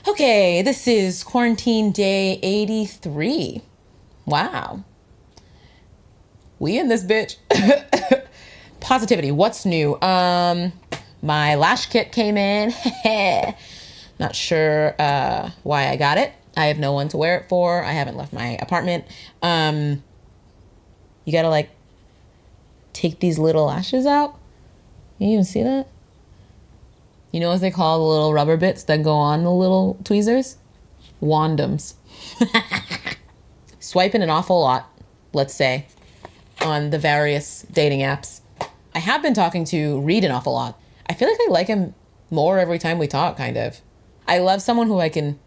Okay, this is quarantine day 83. Wow. We in this bitch. Positivity. What's new? My lash kit came in. Not sure why I got it. I have no one to wear it for. I haven't left my apartment. You gotta like take these little lashes out. You even see that? You know what they call the little rubber bits that go on the little tweezers? Wandums. Swiping an awful lot, let's say, on the various dating apps. I have been talking to Reed an awful lot. I feel like I like him more every time we talk, kind of. I love someone who I can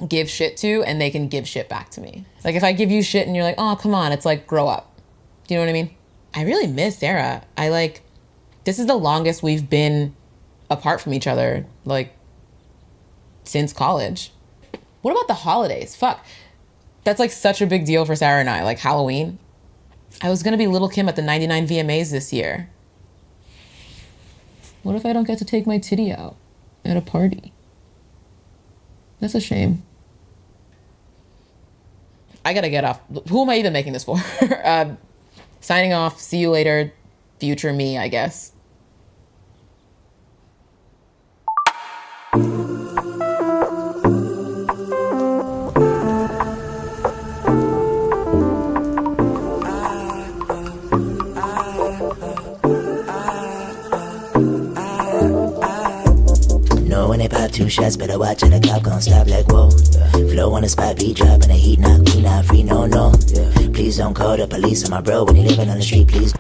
give shit to and they can give shit back to me. Like if I give you shit and you're like, oh, come on, it's like, grow up. Do you know what I mean? I really miss Sarah. This is the longest we've been apart from each other, like, since college. What about the holidays? Fuck. That's like such a big deal for Sarah and I, like Halloween. I was gonna be Little Kim at the 99 VMAs this year. What if I don't get to take my titty out at a party? That's a shame. I gotta get off. Who am I even making this for? Signing off. See you later, future me, I guess. When they pop two shots, better watch it, the cop gon' stop like whoa. Flow on the spot, beat dropping the heat, knock me not free, no. Please don't call the police on my bro when he living on the street, please.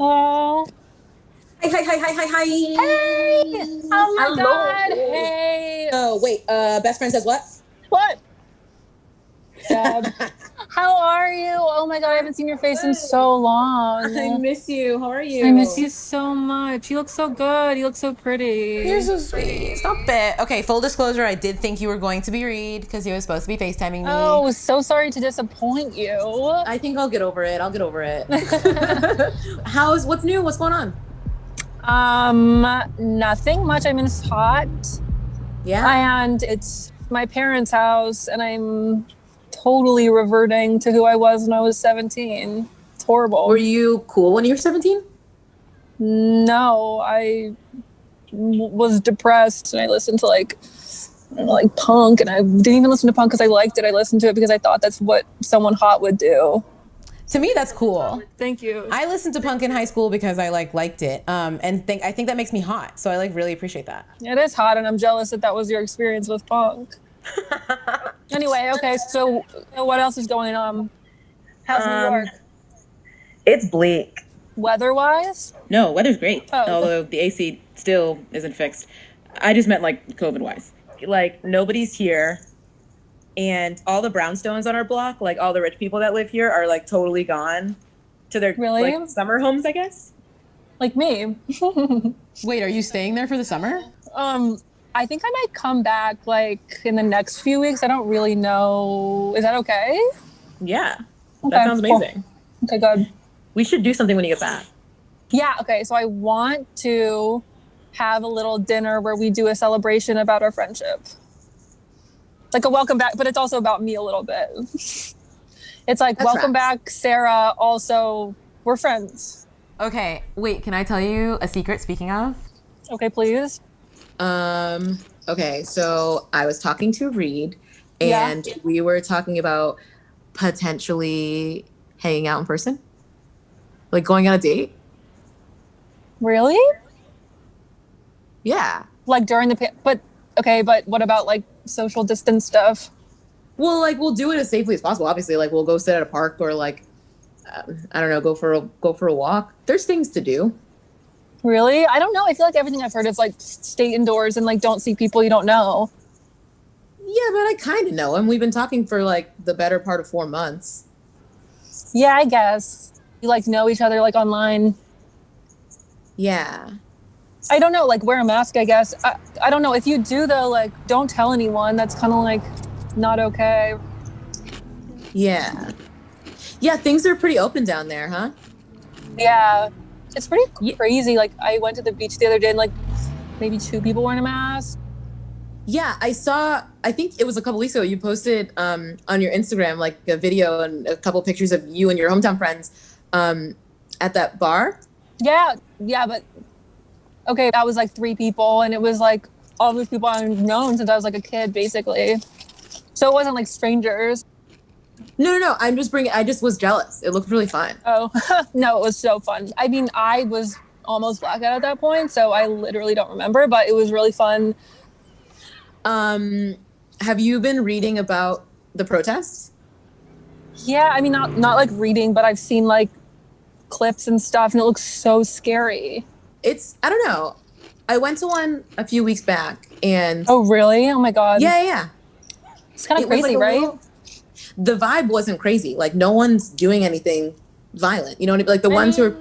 Oh. Hi. Hey! Oh my Hello. God! Hey! Oh, wait. Best friend says what? What? Deb. How are you? Oh my God, I haven't seen your face in so long. I miss you. How are you? I miss you so much. You look so good. You look so pretty. You're so sweet. Stop it. Okay, full disclosure, I did think you were going to be Reed because he was supposed to be FaceTiming me. Oh, so sorry to disappoint you. I think I'll get over it. What's new? What's going on? Nothing much. I'm in hot. Yeah. And it's my parents' house, and I'm totally reverting to who I was when I was 17. It's horrible. Were you cool when you were 17? No, I was depressed and I listened to like punk, and I didn't even listen to punk because I liked it. I listened to it because I thought that's what someone hot would do. To me, that's cool. Thank you. I listened to punk in high school because I liked it, and I think that makes me hot. So I really appreciate that. It is hot, and I'm jealous that was your experience with punk. Anyway, okay, so what else is going on? How's New York? It's bleak. Weather-wise? No, weather's great. Oh. Although the AC still isn't fixed. I just meant like COVID-wise. Like nobody's here, and all the brownstones on our block, like all the rich people that live here, are like totally gone to their Really? like summer homes, I guess. Like me. Wait, are you staying there for the summer? I think I might come back like in the next few weeks. I don't really know. Is that okay? Yeah, Okay, that sounds cool. amazing. Okay, good. We should do something when you get back. Yeah, okay. So I want to have a little dinner where we do a celebration about our friendship. Like a welcome back, but it's also about me a little bit. It's like, That welcome tracks. back, Sarah. Also, we're friends. Okay, wait, can I tell you a secret speaking of? Okay, please. Okay, so I was talking to Reed, Yeah. and we were talking about potentially hanging out in person, like going on a date. Really? Yeah. Like during but what about like social distance stuff? Well, like we'll do it as safely as possible. Obviously, like we'll go sit at a park or like I don't know, go for a walk. There's things to do. Really? I don't know. I feel like everything I've heard is like stay indoors and like don't see people you don't know. Yeah, but I kind of know him. We've been talking for like the better part of 4 months. Yeah, I guess. You like know each other like online. Yeah. I don't know, like wear a mask, I guess. I don't know. If you do though, like don't tell anyone. That's kind of like not okay. Yeah. Yeah, things are pretty open down there, huh? Yeah. It's pretty crazy. Like I went to the beach the other day and like maybe 2 people wearing a mask. Yeah, I think it was a couple weeks ago, you posted on your Instagram like a video and a couple pictures of you and your hometown friends at that bar. Yeah, but okay, that was like 3 people and it was like all these people I've known since I was like a kid, basically. So it wasn't like strangers. No. I just was jealous. It looked really fun. Oh, no, it was so fun. I mean, I was almost blackout at that point, so I literally don't remember, but it was really fun. Have you been reading about the protests? Yeah, I mean, not like reading, but I've seen like clips and stuff, and it looks so scary. I don't know. I went to one a few weeks back and... Oh, really? Oh my God. Yeah. It's kind of crazy, right? The vibe wasn't crazy. Like no one's doing anything violent. You know what I mean? Like the ones who are...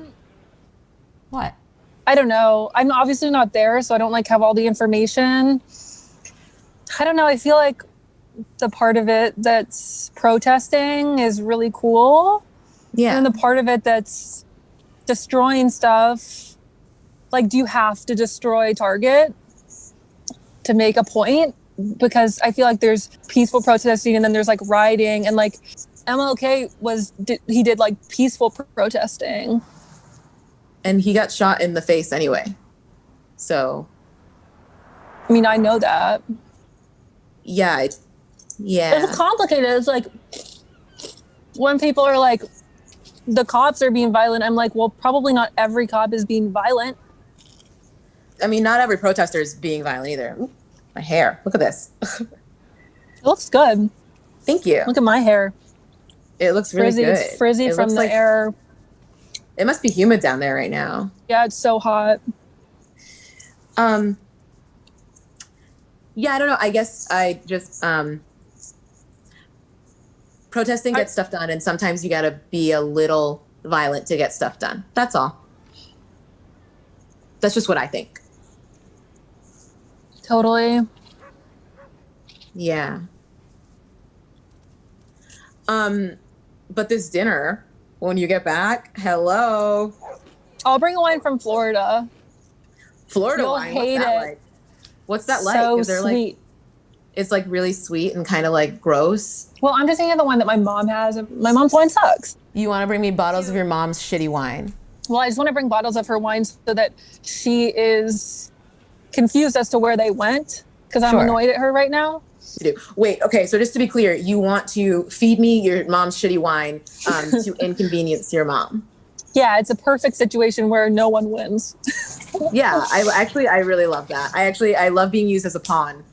What? I don't know. I'm obviously not there, so I don't like have all the information. I don't know. I feel like the part of it that's protesting is really cool. Yeah. And then the part of it that's destroying stuff, like, do you have to destroy Target to make a point? Because I feel like there's peaceful protesting and then there's like rioting, and like MLK did like peaceful protesting. And he got shot in the face anyway. So. I mean, I know that. Yeah. It's complicated. It's like when people are like, the cops are being violent, I'm like, well, probably not every cop is being violent. I mean, not every protester is being violent either. Ooh, my hair. Look at this. It looks good. Thank you. Look at my hair. It looks really frizzy. good. It's frizzy It from looks the like air. It must be humid down there right now. Yeah, it's so hot. Yeah, I don't know. I guess I just protesting gets stuff done, and sometimes you got to be a little violent to get stuff done. That's all. That's just what I think. Totally. Yeah. But this dinner, when you get back, hello. I'll bring a wine from Florida. Florida You'll wine. hate What's that it. like? What's that like? So Is there sweet. like it's like really sweet and kind of like gross? Well, I'm just thinking of the one that my mom has. My mom's wine sucks. You want to bring me bottles of your mom's shitty wine? Well, I just want to bring bottles of her wine so that she is confused as to where they went, because I'm Sure. annoyed at her right now. To do. Wait, okay, so just to be clear, you want to feed me your mom's shitty wine to inconvenience your mom. Yeah, it's a perfect situation where no one wins. Yeah, I really love that. I love being used as a pawn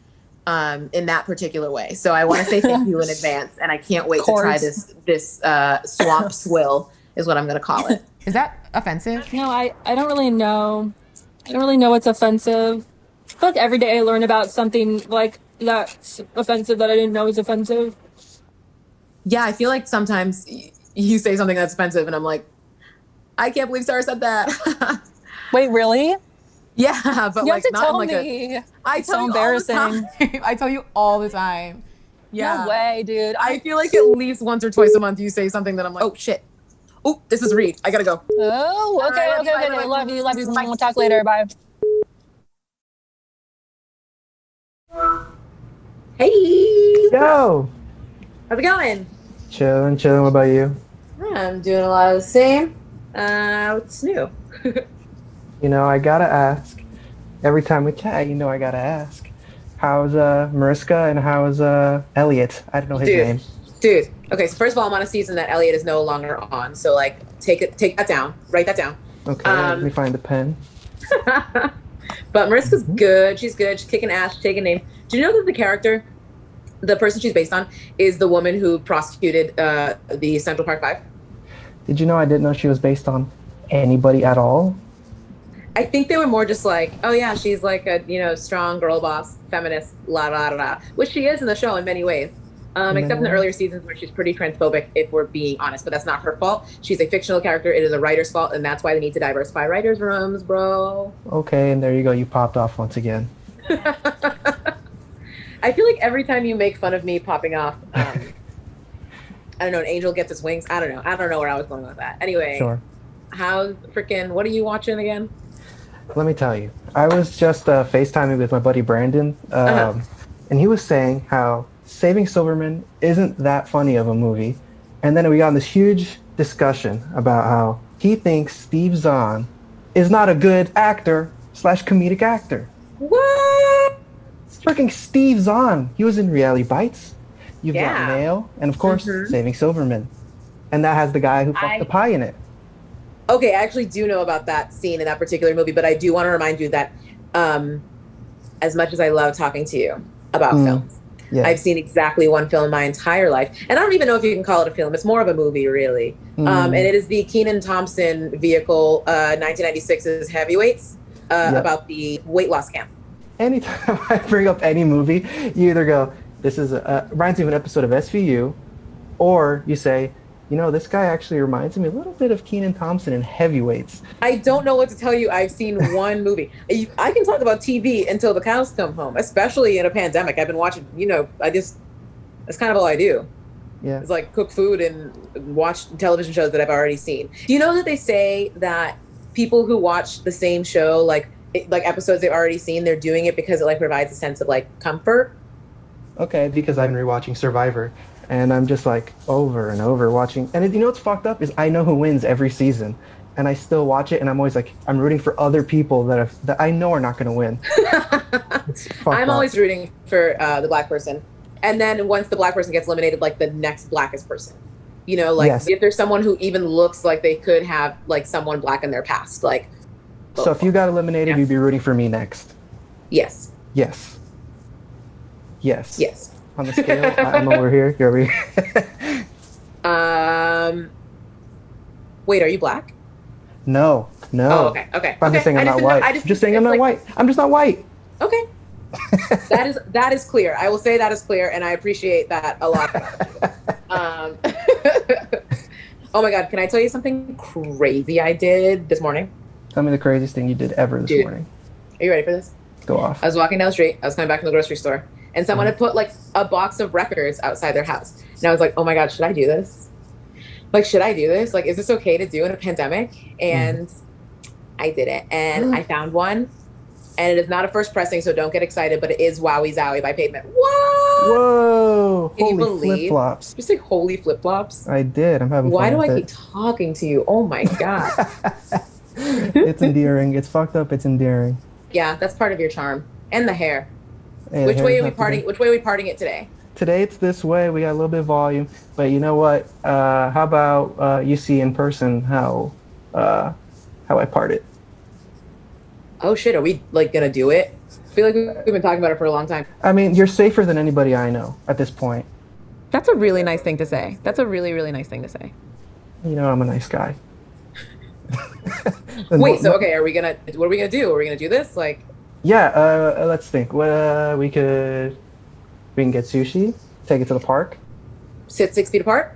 in that particular way. So I want to say thank you in advance, and I can't wait to try this swamp swill is what I'm going to call it. Is that offensive? No, I don't really know. I don't really know what's offensive. I feel like every day I learn about something like that's offensive that I didn't know was offensive. Yeah, I feel like sometimes you say something that's offensive, and I'm like, I can't believe Sarah said that. Wait, really? Yeah, but You like have to not tell in like me. I It's tell so you all the embarrassing. time. I tell you all the time. Yeah. No way, dude. I feel like at least once or twice a month you say something that I'm like, oh shit. Oh, this is Reed. I gotta go. Oh, okay. Love you. We'll talk later. Bye. Hey, Yo, how's it going? chilling. What about you? I'm doing a lot of the same. What's new? You know, I gotta ask. Every time we chat, you know I gotta ask. How's Mariska and how's Elliot? I don't know his name. Dude. Okay, so first of all, I'm on a season that Elliot is no longer on. So like take that down. Write that down. Okay, let me find the pen. But Mariska's good. She's good. She's kicking ass, she's taking names. Do you know that the character, the person she's based on, is the woman who prosecuted the Central Park Five? Did you know I didn't know she was based on anybody at all? I think they were more just like, oh yeah, she's like a strong girl boss, feminist, la la la la, which she is in the show in many ways. Except in the earlier seasons where she's pretty transphobic, if we're being honest, but that's not her fault. She's a fictional character. It is a writer's fault, and that's why they need to diversify writers' rooms, bro. Okay, and there you go. You popped off once again. I feel like every time you make fun of me popping off, I don't know, an angel gets its wings. I don't know where I was going with that. Anyway, Sure. What are you watching again? Let me tell you. I was just FaceTiming with my buddy Brandon, and he was saying how Saving Silverman isn't that funny of a movie. And then we got in this huge discussion about how he thinks Steve Zahn is not a good actor / comedic actor. What? It's freaking Steve Zahn. He was in Reality Bites. You've got Mail, and of course, Saving Silverman. And that has the guy who fucked the pie in it. Okay, I actually do know about that scene in that particular movie, but I do want to remind you that as much as I love talking to you about films, I've seen exactly one film my entire life. And I don't even know if you can call it a film. It's more of a movie, really. And it is the Kenan Thompson vehicle, 1996's Heavyweights, about the weight loss camp. Anytime I bring up any movie, you either go, this is reminds me of an episode of SVU, or you say, this guy actually reminds me a little bit of Kenan Thompson in Heavyweights. I don't know what to tell you. I've seen one movie. I can talk about TV until the cows come home, especially in a pandemic. I've been watching, that's kind of all I do. Yeah. It's like cook food and watch television shows that I've already seen. Do you know that they say that people who watch the same show, like episodes they've already seen, they're doing it because it provides a sense of comfort? Okay, because I've been rewatching Survivor. And I'm just over and over watching. And what's fucked up is I know who wins every season. And I still watch it. And I'm always I'm rooting for other people that I know are not going to win. I'm always rooting for the black person. And then once the black person gets eliminated, the next blackest person. Yes. If there's someone who even looks like they could have someone black in their past. So if you got eliminated, you'd be rooting for me next. Yes. Yes. Yes. Yes. On the scale, I'm over here. You're over here. Wait, are you black? No. Oh, okay. I'm just saying I'm not white. I'm just saying I'm not white. I'm just not white. Okay. that is clear. I will say that is clear, and I appreciate that a lot. Oh my God, can I tell you something crazy I did this morning? Tell me the craziest thing you did ever this morning. Are you ready for this? Go off. I was walking down the street. I was coming back from the grocery store. And someone had put a box of records outside their house. And I was like, oh my God, should I do this? Should I do this? Is this okay to do in a pandemic? And I did it. And I found one. And it is not a first pressing, so don't get excited, but it is Wowie Zowie by Pavement. What? Whoa. Can you holy believe? Flip-flops. Just holy flip-flops. I did. I'm having fun Why do with I it. keep talking to you? Oh my God. It's endearing. It's fucked up. It's endearing. Yeah, that's part of your charm. And the hair. Hey, Which way are we parting it today? Today it's this way. We got a little bit of volume, but you know what? How about you see in person how I part it? Oh shit, are we gonna do it? I feel like we've been talking about it for a long time. I mean, you're safer than anybody I know at this point. That's a really nice thing to say. That's a really, really nice thing to say. I'm a nice guy. Wait, so okay, what are we gonna do? Are we gonna do this? Yeah, let's think. We can get sushi, take it to the park. Sit 6 feet apart?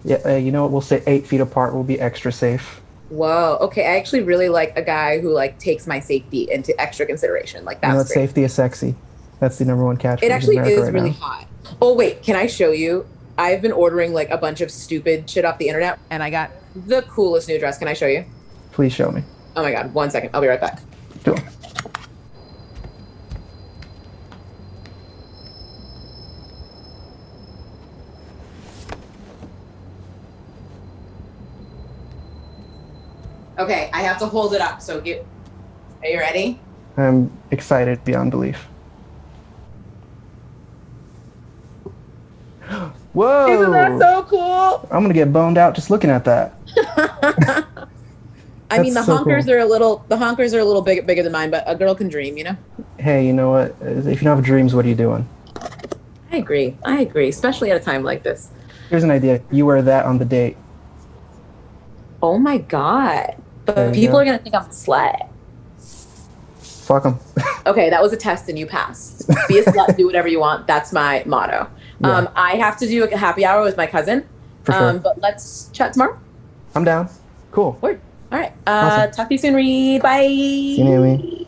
Yeah, you know what? We'll sit 8 feet apart. We'll be extra safe. Whoa. Okay, I actually really like a guy who takes my safety into extra consideration. That's great. Safety is sexy. That's the number one catchphrase. It actually in America is right really now. hot. Oh wait, can I show you? I've been ordering a bunch of stupid shit off the internet, and I got the coolest new dress. Can I show you? Please show me. Oh my God, 1 second. I'll be right back. Sure. Okay, I have to hold it up. So are you ready? I'm excited beyond belief. Whoa! Isn't that so cool? I'm gonna get boned out just looking at that. I mean, the That's so honkers cool. are a little bigger than mine, but a girl can dream, you know? Hey, you know what? If you don't have dreams, what are you doing? I agree, especially at a time like this. Here's an idea. You wear that on the date. Oh my God. There But you people go. are going to think I'm a slut. Fuck them. Okay, that was a test and you passed. Be a slut, do whatever you want. That's my motto. Yeah. I have to do a happy hour with my cousin. For sure. But let's chat tomorrow. I'm down. Cool. Word. All right. Awesome. Talk to you soon, Reed. Bye. See you, Naomi.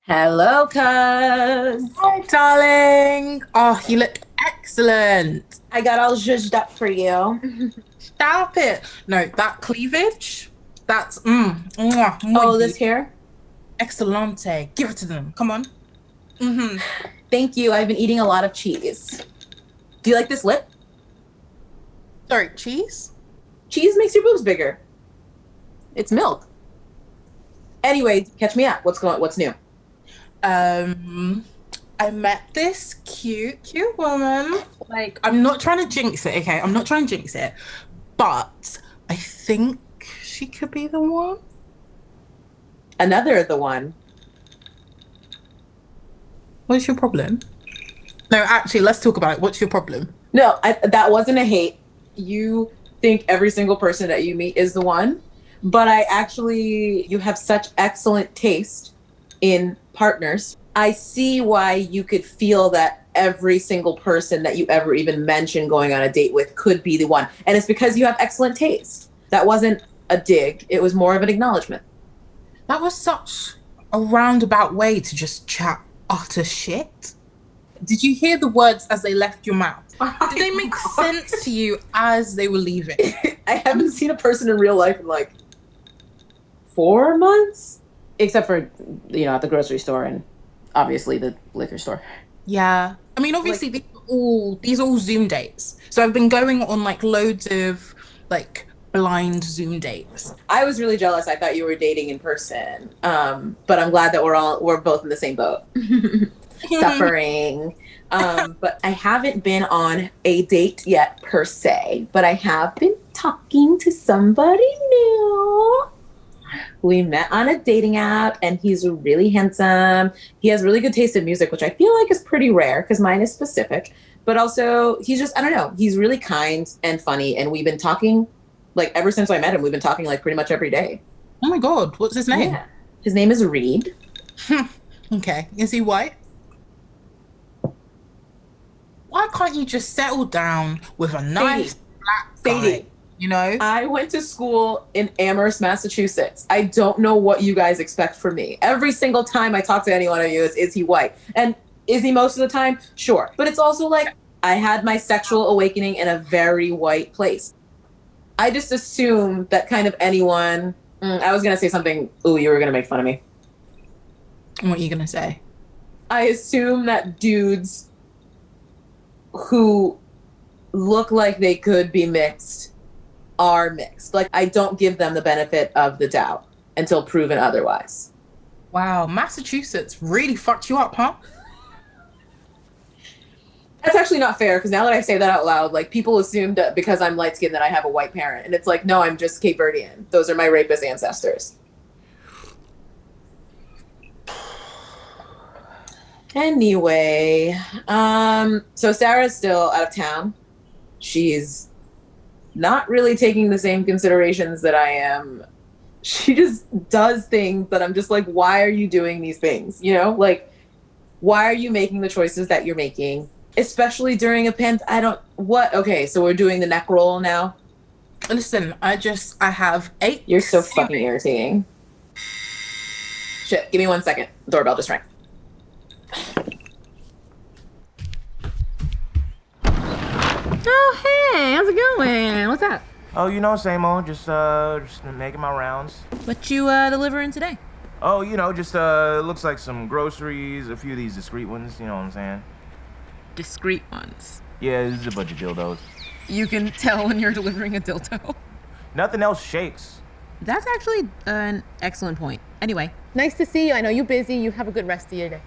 Hello, cuz. Hi, darling. Oh, you look excellent. I got all zhuzhed up for you. Stop it. No, that cleavage, that's Oh, this here? excellente. Give it to them. Come on. Mm-hmm. Thank you. I've been eating a lot of cheese. Do you like this lip? Sorry, cheese? Cheese makes your boobs bigger. It's milk. Anyway, catch me up. What's new? I met this cute woman. Like, I'm not trying to jinx it, okay? I'm not trying to jinx it. But I think she could be the one. Another the one. What's your problem? No, actually, let's talk about it. What's your problem? No, that wasn't a hate. You think every single person that you meet is the one, but you have such excellent taste in partners. I see why you could feel that every single person that you ever even mentioned going on a date with could be the one. And it's because you have excellent taste. That wasn't a dig. It was more of an acknowledgement. That was such a roundabout way to just chat utter shit. Did you hear the words as they left your mouth? Did they make sense to you as they were leaving? I haven't seen a person in real life in like 4 months, except for, at the grocery store and obviously the liquor store. Yeah. I mean, obviously, these are all Zoom dates. So I've been going on like loads of like blind Zoom dates. I was really jealous. I thought you were dating in person. But I'm glad that we're both in the same boat. Suffering. But I haven't been on a date yet per se, but I have been talking to somebody new. We met on a dating app and he's really handsome. He has really good taste in music, which I feel like is pretty rare because mine is specific, but also he's just, I don't know, he's really kind and funny. And we've been talking like ever since I met him, we've been talking like pretty much every day. Oh my God. What's his name? Yeah. His name is Reed. Okay. Is he white? Why can't you just settle down with a nice black guy? Sadie. You know? I went to school in Amherst, Massachusetts. I don't know what you guys expect from me. Every single time I talk to any one of you is he white? And is he most of the time? Sure. But it's also like I had my sexual awakening in a very white place. I just assume that kind of anyone, I was going to say something, you were going to make fun of me. What are you going to say? I assume that dudes who look like they could be mixed are mixed. Like, I don't give them the benefit of the doubt until proven otherwise. Wow, Massachusetts really fucked you up, huh? That's actually not fair, because now that I say that out loud, like, people assume that because I'm light-skinned that I have a white parent. And it's like, no, I'm just Cape Verdean. Those are my rapist ancestors. Anyway, so Sarah's still out of town. She's not really taking the same considerations that I am. She just does things that I'm just like, why are you doing these things? Like, why are you making the choices that you're making? Especially during a okay, so we're doing the neck roll now? Listen, I have 8. You're so fucking irritating. Shit, give me 1 second. Doorbell just rang. Oh, hey, how's it going? What's up? Oh, same old. Just making my rounds. What you delivering today? Oh, just looks like some groceries, a few of these discreet ones. You know what I'm saying? Discreet ones. Yeah, this is a bunch of dildos. You can tell when you're delivering a dildo. Nothing else shakes. That's actually an excellent point. Anyway, nice to see you. I know you're busy. You have a good rest of your day.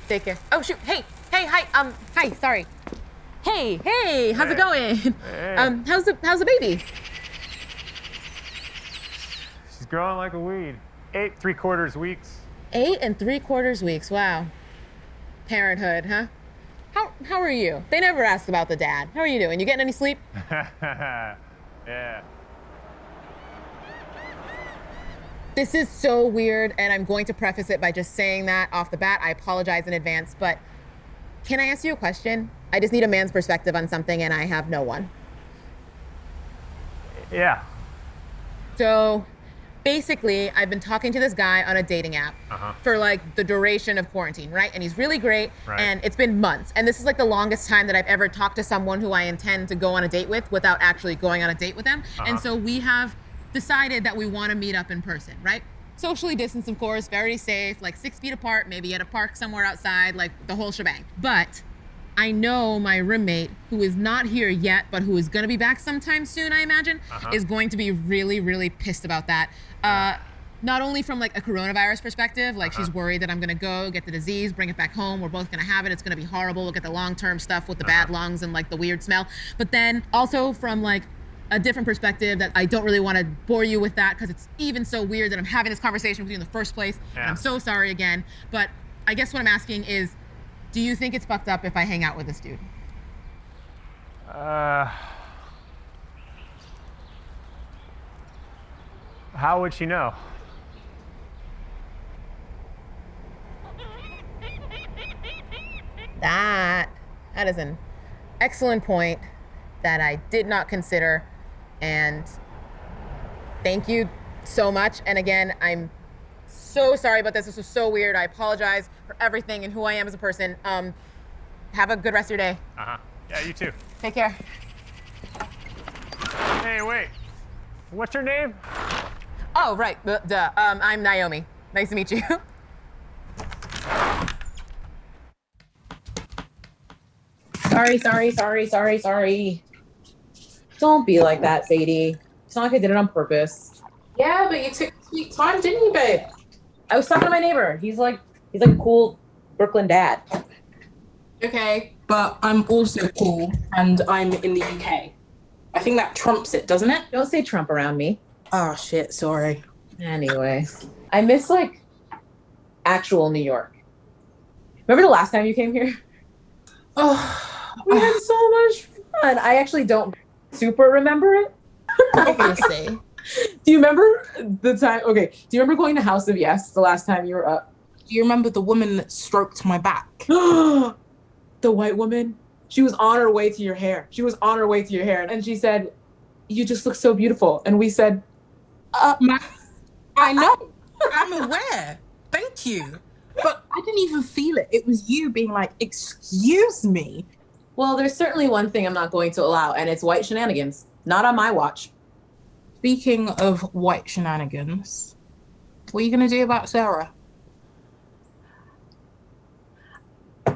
Take care. Oh, shoot. Hey, hi. Hi, sorry. Hey, how's it going? Hey. How's the baby? She's growing like a weed. 8 3/4 weeks. 8 3/4 weeks. Wow. Parenthood, huh? How are you? They never ask about the dad. How are you doing? You getting any sleep? Yeah. This is so weird, and I'm going to preface it by just saying that off the bat. I apologize in advance, but can I ask you a question? I just need a man's perspective on something, and I have no one. Yeah. So basically, I've been talking to this guy on a dating app for like the duration of quarantine, right? And he's really great, and it's been months. And this is like the longest time that I've ever talked to someone who I intend to go on a date with without actually going on a date with them. And so we have decided that we want to meet up in person, right? Socially distanced, of course, very safe, like 6 feet apart, maybe at a park somewhere outside, like the whole shebang. But I know my roommate, who is not here yet, but who is going to be back sometime soon, I imagine, is going to be really, really pissed about that. Not only from like a coronavirus perspective, like she's worried that I'm going to go get the disease, bring it back home. We're both going to have it. It's going to be horrible. Look at the long-term stuff with the bad lungs and like the weird smell. But then also from like a different perspective that I don't really want to bore you with that because it's even so weird that I'm having this conversation with you in the first place. And I'm so sorry again. But I guess what I'm asking is, do you think it's fucked up if I hang out with this dude? How would she know? That is an excellent point that I did not consider. And thank you so much. And again, I'm so sorry about this. This was so weird. I apologize for everything and who I am as a person. Have a good rest of your day. Yeah, you too. Take care. Hey, wait. What's your name? Oh, right. Duh. I'm Naomi. Nice to meet you. Sorry. Don't be like that, Sadie. It's not like I did it on purpose. Yeah, but you took sweet time, didn't you, babe? I was talking to my neighbor. He's like a cool Brooklyn dad. Okay, but I'm also cool, and I'm in the UK. I think that trumps it, doesn't it? Don't say Trump around me. Oh, shit, sorry. Anyway, I miss like actual New York. Remember the last time you came here? Oh, we had so much fun. I actually don't super remember it. Obviously. Do you remember the time? Okay. Do you remember going to House of Yes the last time you were up? Do you remember the woman that stroked my back? The white woman? She was on her way to your hair. And she said, "You just look so beautiful." And we said, I know. I'm aware. Thank you. But I didn't even feel it. It was you being like, "Excuse me." well, there's certainly one thing I'm not going to allow, and it's white shenanigans. Not on my watch. Speaking of white shenanigans, what are you going to do about Sarah?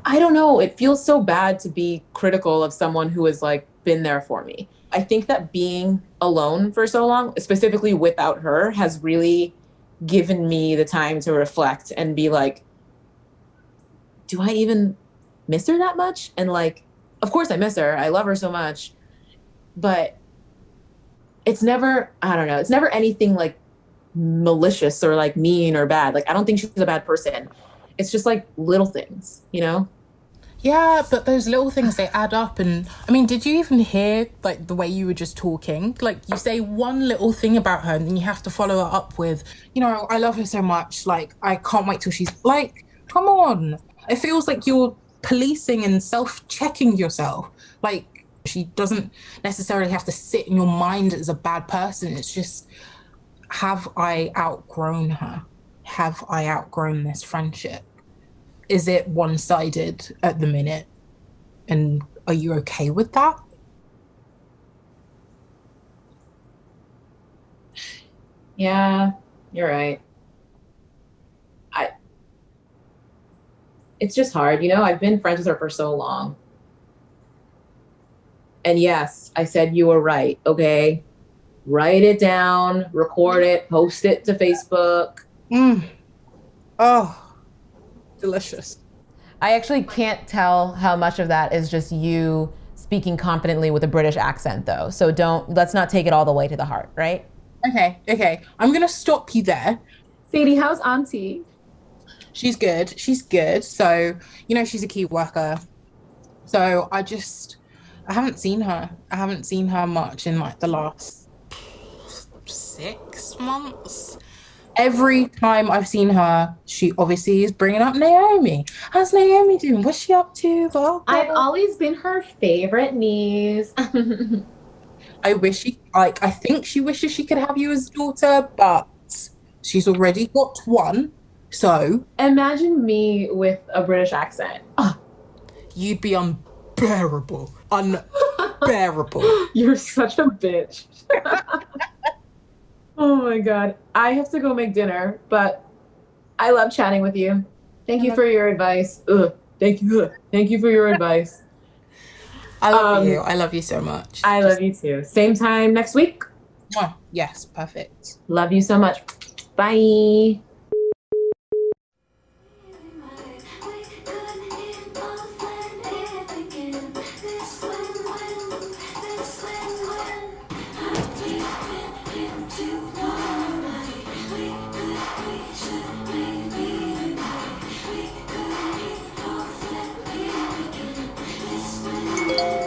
I don't know. It feels so bad to be critical of someone who has like been there for me. I think that being alone for so long, specifically without her, has really given me the time to reflect and be like, do I even miss her that much? And like, of course I miss her. I love her so much. But it's never, I don't know, it's never anything like malicious or like mean or bad. Like, I don't think she's a bad person. It's just like little things, you know? Yeah, but those little things, they add up. And I mean, did you even hear like the way you were just talking? Like, you say one little thing about her and then you have to follow it up with, you know, I love her so much. Like, I can't wait till she's like, come on. It feels like you're policing and self-checking yourself. Like, she doesn't necessarily have to sit in your mind as a bad person. It's just, have I outgrown her? Have I outgrown this friendship? Is it one-sided at the minute? And are you okay with that? Yeah, you're right. It's just hard, you know? I've been friends with her for so long. And yes, I said you were right, okay? Write it down, record it, post it to Facebook. Oh, delicious. I actually can't tell how much of that is just you speaking confidently with a British accent, though. So let's not take it all the way to the heart, right? Okay. I'm going to stop you there. Sadie, how's Auntie? She's good. So, she's a key worker. So I haven't seen her. I haven't seen her much in like the last 6 months. Every time I've seen her, she obviously is bringing up Naomi. How's Naomi doing? What's she up to? Well, I've always been her favorite niece. I think she wishes she could have you as a daughter, but she's already got one. So imagine me with a British accent. You'd be unbearable. Unbearable. You're such a bitch. Oh my God. I have to go make dinner, but I love chatting with you. Thank you for your advice. Thank you for your advice. I love you. I love you so much. I love you too. Same time next week. Yes, perfect. Love you so much. Bye.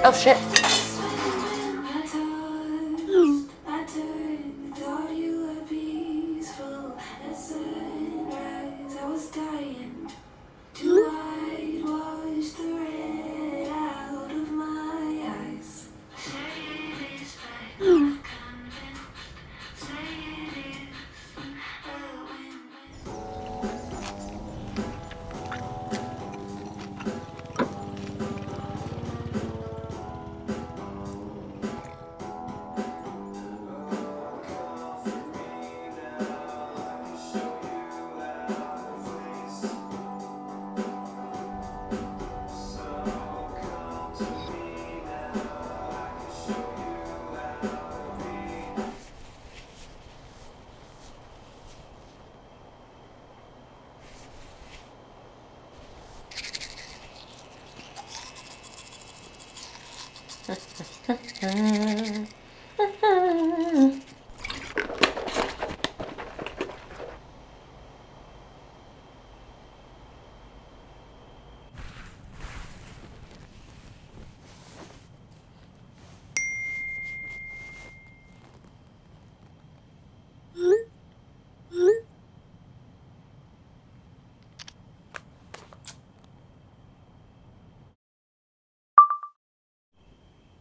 Oh shit.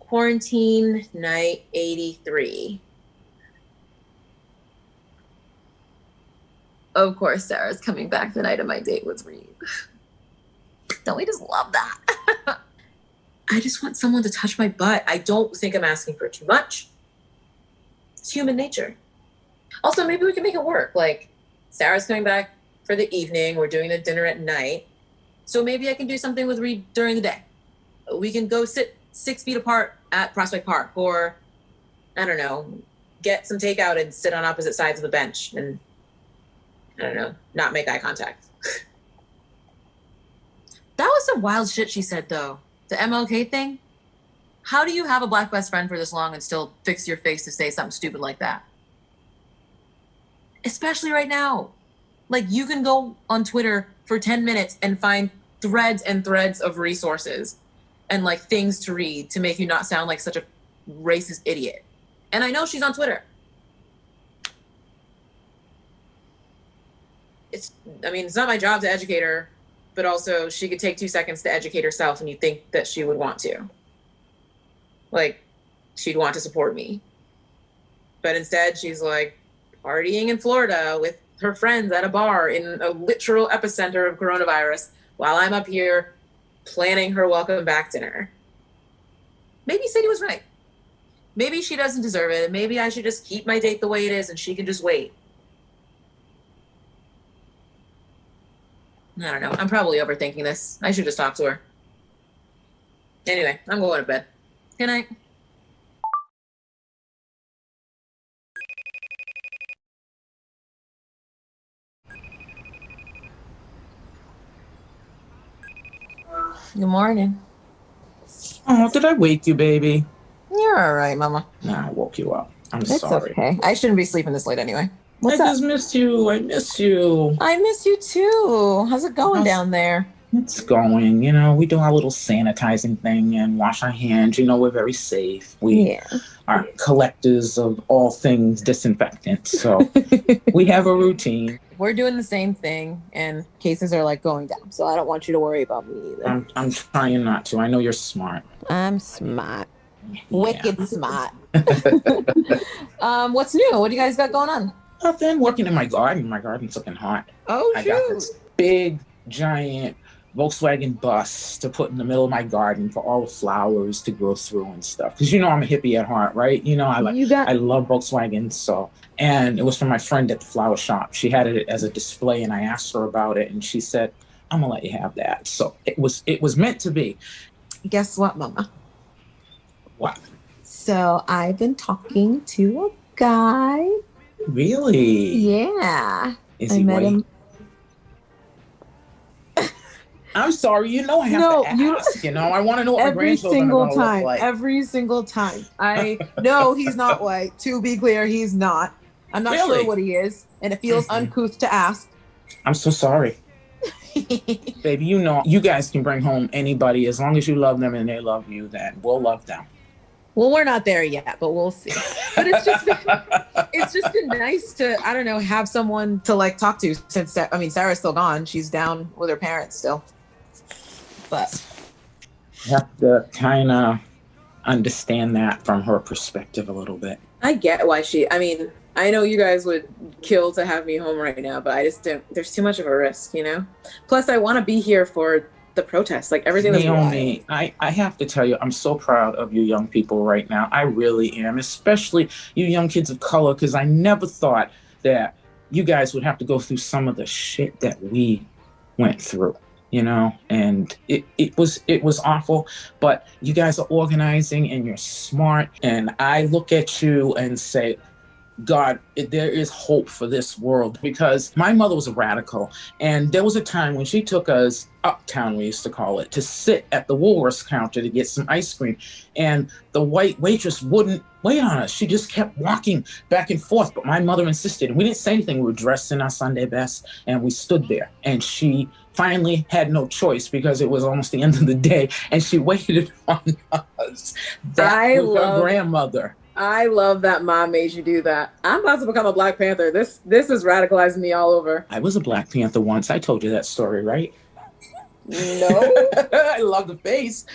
Quarantine night 83. Of course, Sarah's coming back the night of my date with Reed. Don't we just love that? I just want someone to touch my butt. I don't think I'm asking for too much. It's human nature. Also, maybe we can make it work. Like, Sarah's coming back for the evening. We're doing the dinner at night. So maybe I can do something with Reed during the day. We can go sit 6 feet apart at Prospect Park, or I don't know, get some takeout and sit on opposite sides of the bench and I don't know, not make eye contact. That was some wild shit she said though. The MLK thing. How do you have a black best friend for this long and still fix your face to say something stupid like that? Especially right now. Like, you can go on Twitter for 10 minutes and find threads and threads of resources and like things to read to make you not sound like such a racist idiot. And I know she's on Twitter. It's not my job to educate her, but also she could take 2 seconds to educate herself and you'd think that she would want to. Like, she'd want to support me. But instead she's like partying in Florida with her friends at a bar in a literal epicenter of coronavirus while I'm up here planning her welcome back dinner. Maybe Sadie was right. Maybe she doesn't deserve it. Maybe I should just keep my date the way it is and she can just wait. I don't know. I'm probably overthinking this. I should just talk to her. Anyway, I'm going to bed. Good night. Good morning. Oh, did I wake you, baby? You're all right, Mama. Nah, I woke you up. I'm It's sorry. okay. I shouldn't be sleeping this late anyway. What's I up? just missed you. I miss you. I miss you too. How's it going down there? It's going. You know, we do our little sanitizing thing and wash our hands. You know, we're very safe. We are collectors of all things disinfectant. So we have a routine. We're doing the same thing, and cases are like going down. So I don't want you to worry about me either. I'm trying not to. I know you're smart. I'm smart. Wicked smart. What's new? What do you guys got going on? I've been working in my garden. My garden's looking hot. Oh, I got this big, giant Volkswagen bus to put in the middle of my garden for all the flowers to grow through and stuff. Because you know I'm a hippie at heart, right? You know I love Volkswagen. So, and it was from my friend at the flower shop. She had it as a display, and I asked her about it, and she said, "I'm gonna let you have that." So it was meant to be. Guess what, Mama? What? So I've been talking to a guy. Really? Yeah. Is he met white? him. I'm sorry, you know I have to ask. You know, I want to know what my grandchildren are gonna look like. Every single time. I know he's not white. To be clear, he's not. I'm not sure what he is, and it feels uncouth to ask. I'm so sorry. Baby, you know, you guys can bring home anybody as long as you love them and they love you, then we'll love them. Well, we're not there yet, but we'll see. But it's just been nice to, I don't know, have someone to like talk to since, I mean, Sarah's still gone. She's down with her parents still. But you have to kind of understand that from her perspective a little bit. I get why I mean, I know you guys would kill to have me home right now, but I just don't, there's too much of a risk, you know? Plus, I want to be here for the protest, like everything that's Naomi, I have to tell you, I'm so proud of you young people right now. I really am, especially you young kids of color, because I never thought that you guys would have to go through some of the shit that we went through, you know, and it was awful, but you guys are organizing and you're smart, and I look at you and say, God, there is hope for this world, because my mother was a radical, and there was a time when she took us uptown, we used to call it, to sit at the Woolworths counter to get some ice cream, and the white waitress wouldn't wait on us. She just kept walking back and forth, but my mother insisted, and we didn't say anything. We were dressed in our Sunday best, and we stood there, and she finally had no choice because it was almost the end of the day, and she waited on us. That was her grandmother. I love that mom made you do that. I'm about to become a Black Panther. This is radicalizing me all over. I was a Black Panther once. I told you that story, right? No. I love the face.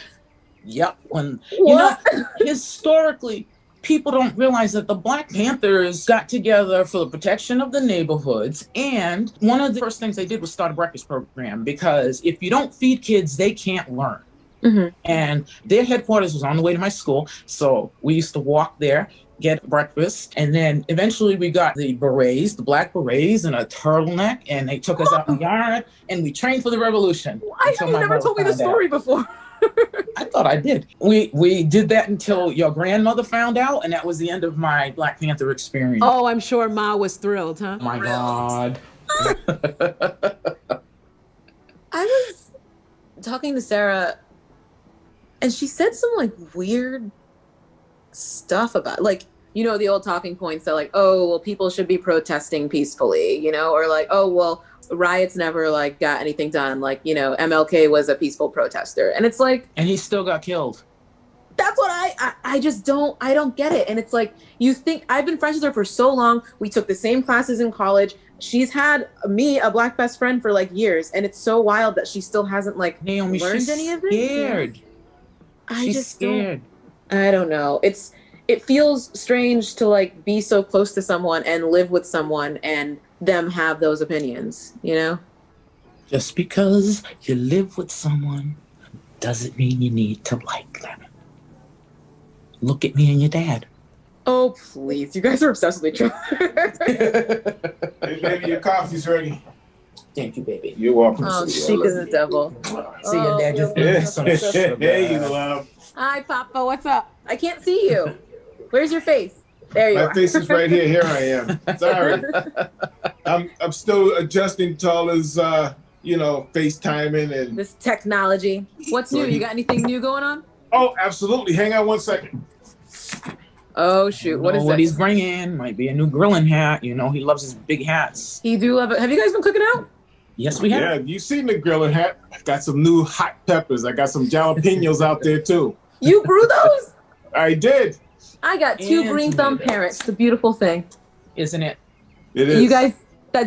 Yep. You know, historically, people don't realize that the Black Panthers got together for the protection of the neighborhoods. And one of the first things they did was start a breakfast program, because if you don't feed kids, they can't learn. Mm-hmm. And their headquarters was on the way to my school. So we used to walk there, get breakfast. And then eventually we got the berets, the black berets, and a turtleneck. And they took us out in the yard, and we trained for the revolution. Why have you never told me the story before? I thought I did. We did that until your grandmother found out. And that was the end of my Black Panther experience. Oh, I'm sure Ma was thrilled, huh? My God. I was talking to Sarah, and she said some like weird stuff about, like, you know, the old talking points that like, oh, well, people should be protesting peacefully, you know, or like, oh, well, riots never like got anything done. Like, you know, MLK was a peaceful protester. And it's like, and he still got killed. That's what I just don't get it. And it's like, you think, I've been friends with her for so long. We took the same classes in college. She's had me, a Black best friend, for like years. And it's so wild that she still hasn't like Naomi, learned any of this. Scared. She's scared. I don't know. It feels strange to like be so close to someone and live with someone and them have those opinions, you know? Just because you live with someone doesn't mean you need to like them. Look at me and your dad. Oh, please. You guys are obsessed with each other. Hey, baby, your coffee's ready. Thank you, baby. You're welcome. Oh, chic as a devil. See your dad just Hey, love. Hi, Papa. What's up? I can't see you. Where's your face? There you are. My face is right here. Here I am. Sorry. I'm still adjusting to all this FaceTiming and. This technology. What's new? You got anything new going on? Oh, absolutely. Hang on one second. Oh shoot! What is what that? he's bringing? Might be a new grilling hat. He loves his big hats. He do love it. Have you guys been cooking out? Yes, we have. Yeah, you seen the grilling hat? I got some new hot peppers. I got some jalapenos out there too. You grew those? I did. I got two green thumb parrots. It's a beautiful thing. Isn't it? It is. You guys,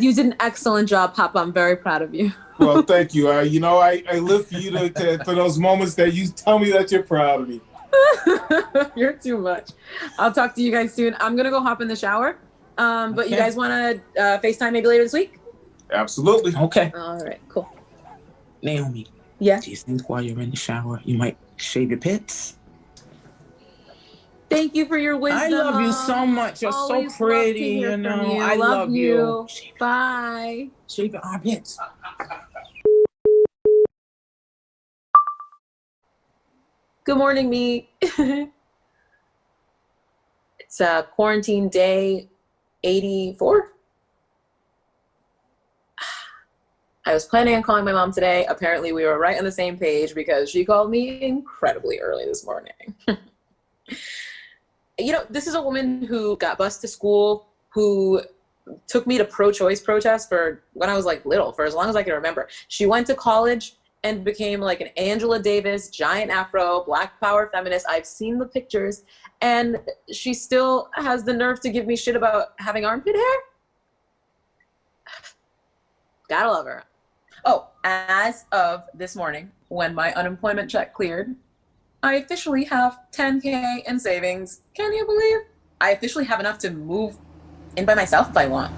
you did an excellent job, Papa. I'm very proud of you. Well, thank you. I live for you for those moments that you tell me that you're proud of me. You're too much. I'll talk to you guys soon. I'm gonna go hop in the shower. But you guys want to FaceTime maybe later this week? Absolutely. Okay. All right. Cool. Naomi. Yeah. Do you think while you're in the shower, you might shave your pits? Thank you for your wisdom. I love you so much. You're Always so pretty. love to hear from you. I love you. Bye. Shave your armpits. Good morning, me. It's quarantine day 84. I was planning on calling my mom today. Apparently, we were right on the same page because she called me incredibly early this morning. This is a woman who got bused to school, who took me to pro-choice protests for when I was little, for as long as I can remember. She went to college and became like an Angela Davis, giant afro, black power feminist. I've seen the pictures, and she still has the nerve to give me shit about having armpit hair. Gotta love her. Oh, as of this morning, when my unemployment check cleared, I officially have 10K in savings. Can you believe? I officially have enough to move in by myself if I want.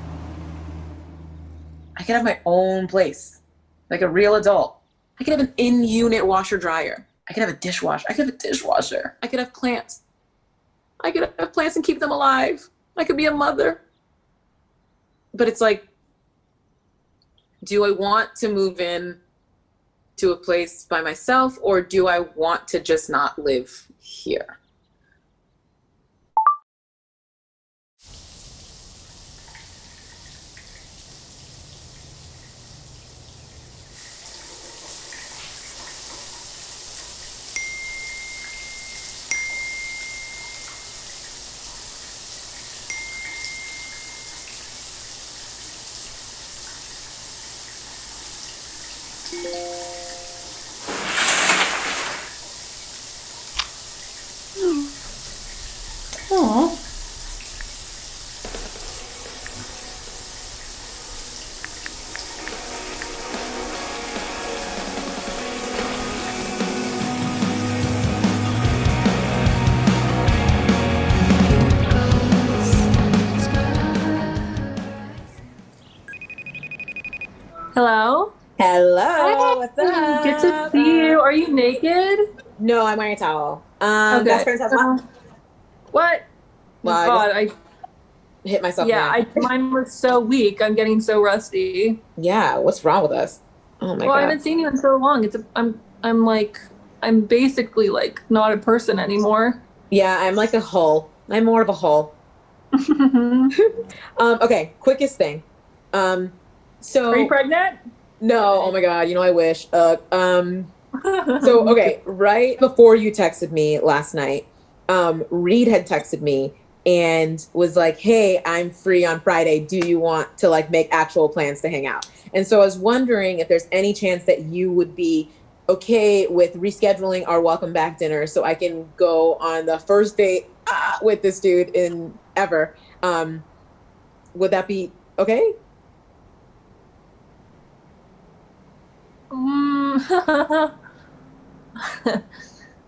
I could have my own place, like a real adult. I could have an in-unit washer dryer. I could have a dishwasher. I could have a dishwasher. I could have plants. I could have plants and keep them alive. I could be a mother. But it's like, do I want to move in to a place by myself, or do I want to just not live here? Aww. Hello? Hello, what's up? Good to see you. Are you naked? No, I'm wearing a towel. Okay. Best friends has one. What? Well, God, I hit myself. Yeah, mine was so weak. I'm getting so rusty. Yeah, what's wrong with us? Oh my Well, I god. haven't seen you in so long. I'm basically like not a person anymore. Yeah, I'm like a hull. I'm more of a hull. Okay, quickest thing. So Are you pregnant? No, oh my god, I wish. So okay, right before you texted me last night, Reed had texted me and was like, hey, I'm free on Friday. Do you want to make actual plans to hang out? And so I was wondering if there's any chance that you would be okay with rescheduling our welcome back dinner so I can go on the first date with this dude in ever. Would that be okay? I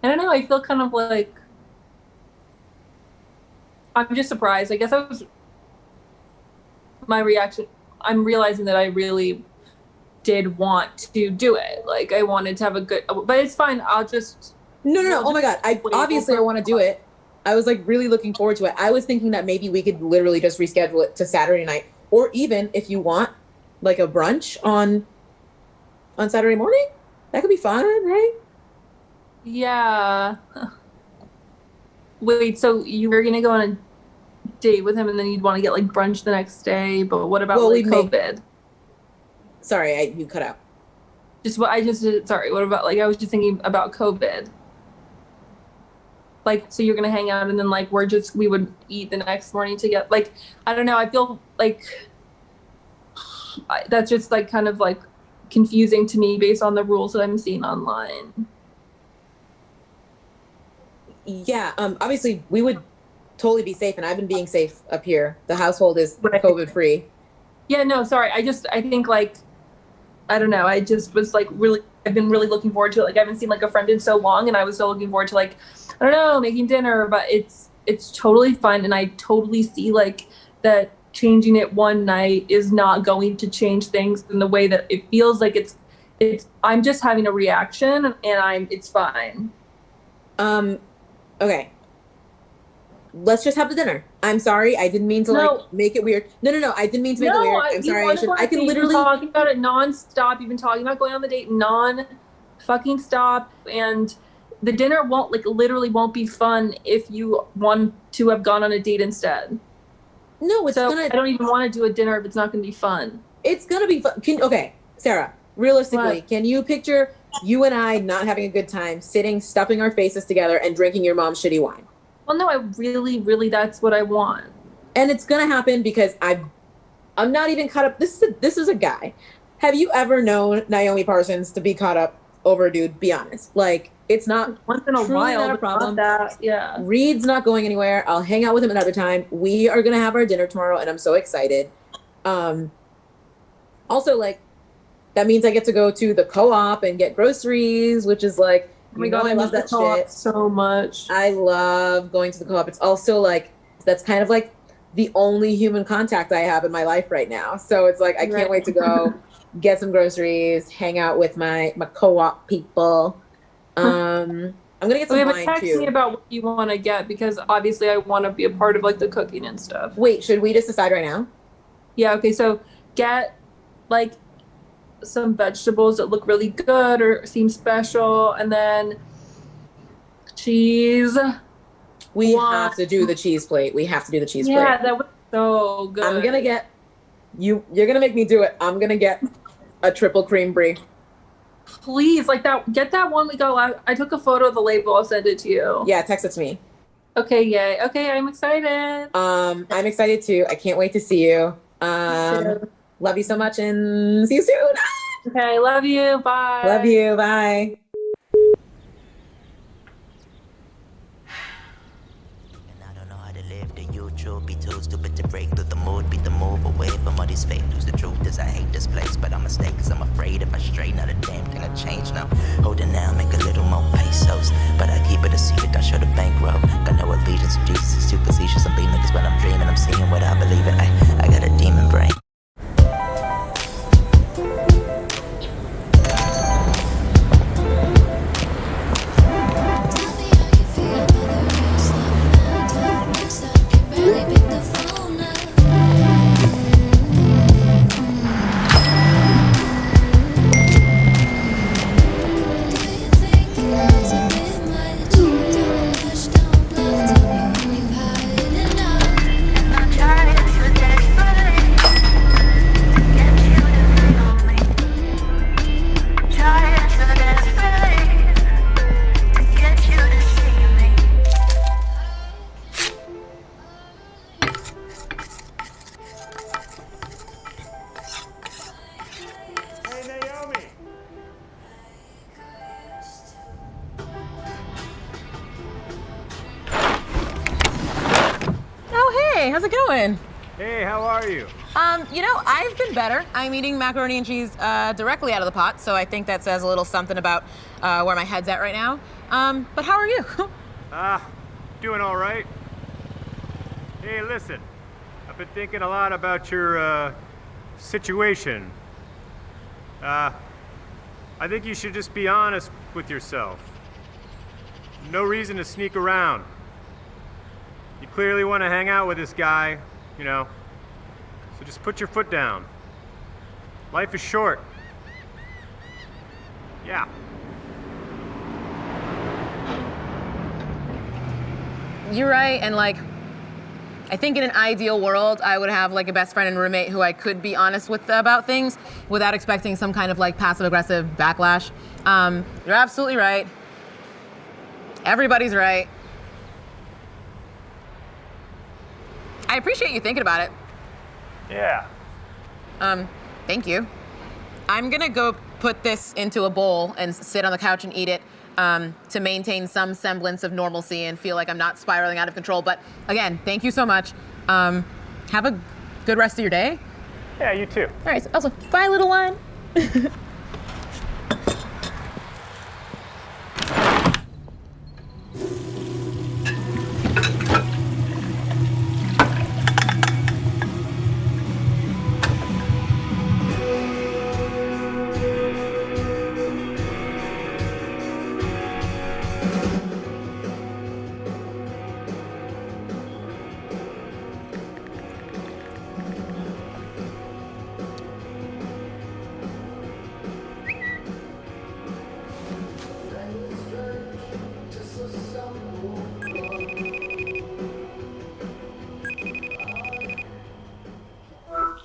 don't know. I feel kind of like I'm just surprised. I guess my reaction. I'm realizing that I really did want to do it. Like I wanted to have a good, but it's fine. I'll just. No. Oh my god. I want to do it. I was really looking forward to it. I was thinking that maybe we could literally just reschedule it to Saturday night, or even if you want, a brunch on Saturday morning. That could be fun, right? Yeah. Wait, so you were gonna go on a date with him, and then you'd want to get brunch the next day? But what about COVID? Sorry, you cut out. Just what I just did. Sorry, what about, like, I was just thinking about COVID. Like, so you're gonna hang out and then like we would eat the next morning together. Like, I don't know. I feel like that's just like kind of like confusing to me based on the rules that I'm seeing online. Yeah, obviously we would totally be safe, and I've been being safe up here. The household is COVID free. Yeah, no, sorry. I think like, I don't know. I just was like I've been really looking forward to it. Like, I haven't seen like a friend in so long, and I was so looking forward to like, I don't know, making dinner, but it's totally fun. And I totally see like that changing it one night is not going to change things in the way that it feels like it's, I'm just having a reaction and it's fine. Okay. Let's just have the dinner. I'm sorry. I didn't mean to like make it weird. No. I didn't mean to make it weird. I'm sorry. I can literally talking about it nonstop. You've been talking about going on the date fucking stop. And the dinner literally won't be fun if you want to have gone on a date instead. No, I don't even want to do a dinner if it's not going to be fun. It's going to be fun. Okay, Sarah, realistically, Can you picture you and I not having a good time, sitting, stuffing our faces together and drinking your mom's shitty wine? Well, no, I really, that's what I want. And it's going to happen because I'm not even caught up. This is a guy. Have you ever known Naomi Parsons to be caught up over a dude? Be honest. Like, it's not once in a while, not a problem. Yeah. Reed's not going anywhere. I'll hang out with him another time. We are going to have our dinner tomorrow, and I'm so excited. Also, like, that means I get to go to the co-op and get groceries, which is like, oh my God, I love that shit so much. I love going to the co-op. It's also like, that's kind of like the only human contact I have in my life right now. So it's like, I can't wait to go get some groceries, hang out with my co-op people. I'm gonna get some wine too. Text me about what you want to get, because obviously I want to be a part of like the cooking and stuff. Wait, should we just decide right now? Yeah. Okay. So get like some vegetables that look really good or seem special, and then cheese. We have to do the cheese plate. We have to do the cheese plate. Yeah, that was so good. I'm gonna get you're gonna make me do it. I'm gonna get a triple cream brie. Please, like that. Get that one we got. I took a photo of the label. I'll send it to you. Yeah, text it to me. Okay, yay. Okay, I'm excited. I'm excited too. I can't wait to see you. Love you so much, and see you soon. Okay, love you. Bye. Love you. Bye. Be too stupid to break through the mood, beat the move away from all these fake news. The truth is I hate this place, but I'm a mistake, cause I'm afraid if I stray, not a damn thing I change now. Hold it now, make a little more pesos, but I keep it a secret, I show the bankroll. Got no allegiance to Jesus, it's too facetious. I'm beaming cause when I'm dreaming, I'm seeing what I believe in. I got a demon brain. How's it going? Hey, how are you? I've been better. I'm eating macaroni and cheese directly out of the pot, so I think that says a little something about where my head's at right now. But how are you? Doing all right. Hey, listen, I've been thinking a lot about your situation. I think you should just be honest with yourself. No reason to sneak around. You clearly want to hang out with this guy, so just put your foot down. Life is short. Yeah. You're right, and I think in an ideal world, I would have like a best friend and roommate who I could be honest with about things without expecting some kind of like passive aggressive backlash. You're absolutely right. Everybody's right. I appreciate you thinking about it. Yeah. Thank you. I'm gonna go put this into a bowl and sit on the couch and eat it to maintain some semblance of normalcy and feel like I'm not spiraling out of control. But again, thank you so much. Have a good rest of your day. Yeah, you too. All right, so also, bye, little one.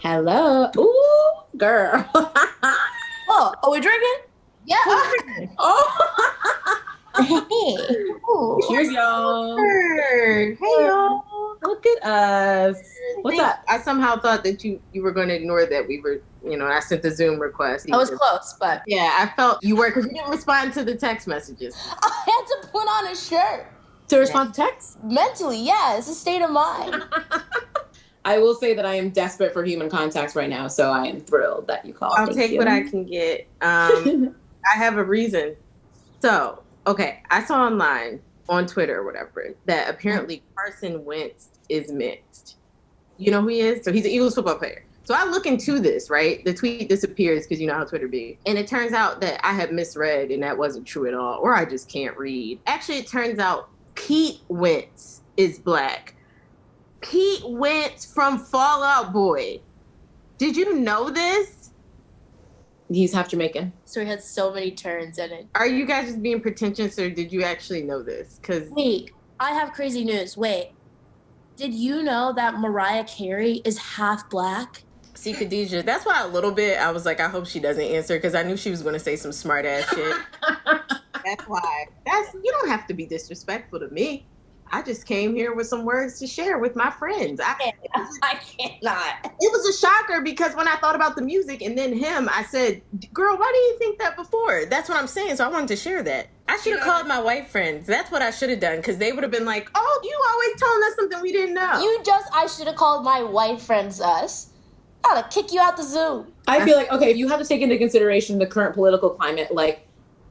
Hello. Ooh, girl. Oh, are we drinking? Yeah. Oh. Cheers, y'all. Hey, y'all. Look at us. What's up? I somehow thought that you were going to ignore that we were, I sent the Zoom request. I was close, but yeah, I felt you were because you didn't respond to the text messages. I had to put on a shirt. To respond to text? Mentally, yeah, it's a state of mind. I will say that I am desperate for human contacts right now, so I am thrilled that you called. I'll take what I can get. I have a reason. So, okay, I saw online on Twitter or whatever that apparently Carson Wentz is mixed. You know who he is? So he's an Eagles football player. So I look into this, right? The tweet disappears because you know how Twitter be. And it turns out that I had misread and that wasn't true at all, or I just can't read. Actually, it turns out Pete Wentz is black. Pete Wentz from Fall Out Boy. Did you know this? He's half Jamaican. So he had so many turns in it. Are you guys just being pretentious or did you actually know this? Wait, I have crazy news. Wait, did you know that Mariah Carey is half black? See, Khadijah, that's why a little bit I was like, I hope she doesn't answer because I knew she was going to say some smart ass shit. That's why. You don't have to be disrespectful to me. I just came here with some words to share with my friends. I cannot. It was a shocker because when I thought about the music and then him, I said, girl, why didn't you think that before? That's what I'm saying. So I wanted to share that. I should have called my white friends. That's what I should have done because they would have been like, oh, you always telling us something we didn't know. I should have called my white friends us. I'd kick you out the Zoom. I feel like, okay, you have to take into consideration the current political climate, like,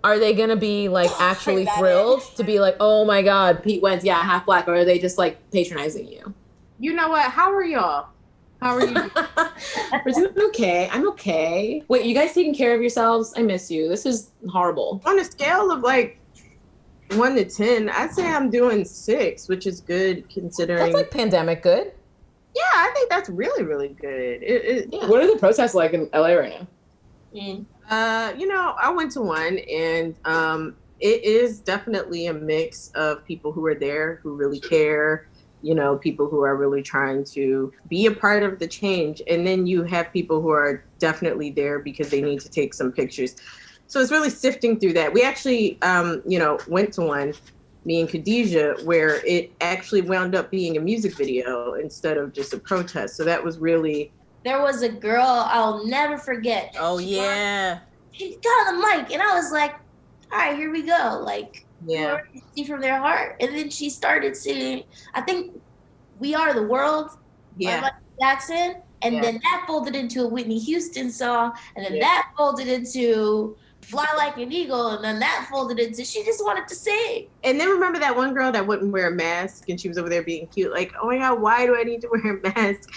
are they going to be, like, actually thrilled to be like, oh, my God, Pete Wentz, yeah, half black, or are they just, like, patronizing you? You know what? How are y'all? How are you? We're doing okay. I'm okay. Wait, you guys taking care of yourselves? I miss you. This is horrible. On a scale of, like, 1 to 10, I'd say I'm doing 6, which is good considering. That's, like, pandemic good. Yeah, I think that's really, really good. Yeah. What are the protests like in LA right now? I went to one and it is definitely a mix of people who are there who really care, people who are really trying to be a part of the change. And then you have people who are definitely there because they need to take some pictures. So it's really sifting through that. We actually, went to one, me and Khadijah, where it actually wound up being a music video instead of just a protest. So that was really... There was a girl I'll never forget. Oh, yeah. She got on the mic, and I was like, all right, here we go. Like, yeah, see from their heart. And then she started singing, I think, We Are the World by Michael Jackson. And then that folded into a Whitney Houston song. And then that folded into Fly Like an Eagle. And then that folded into, she just wanted to sing. And then remember that one girl that wouldn't wear a mask and she was over there being cute. Like, oh my God, why do I need to wear a mask?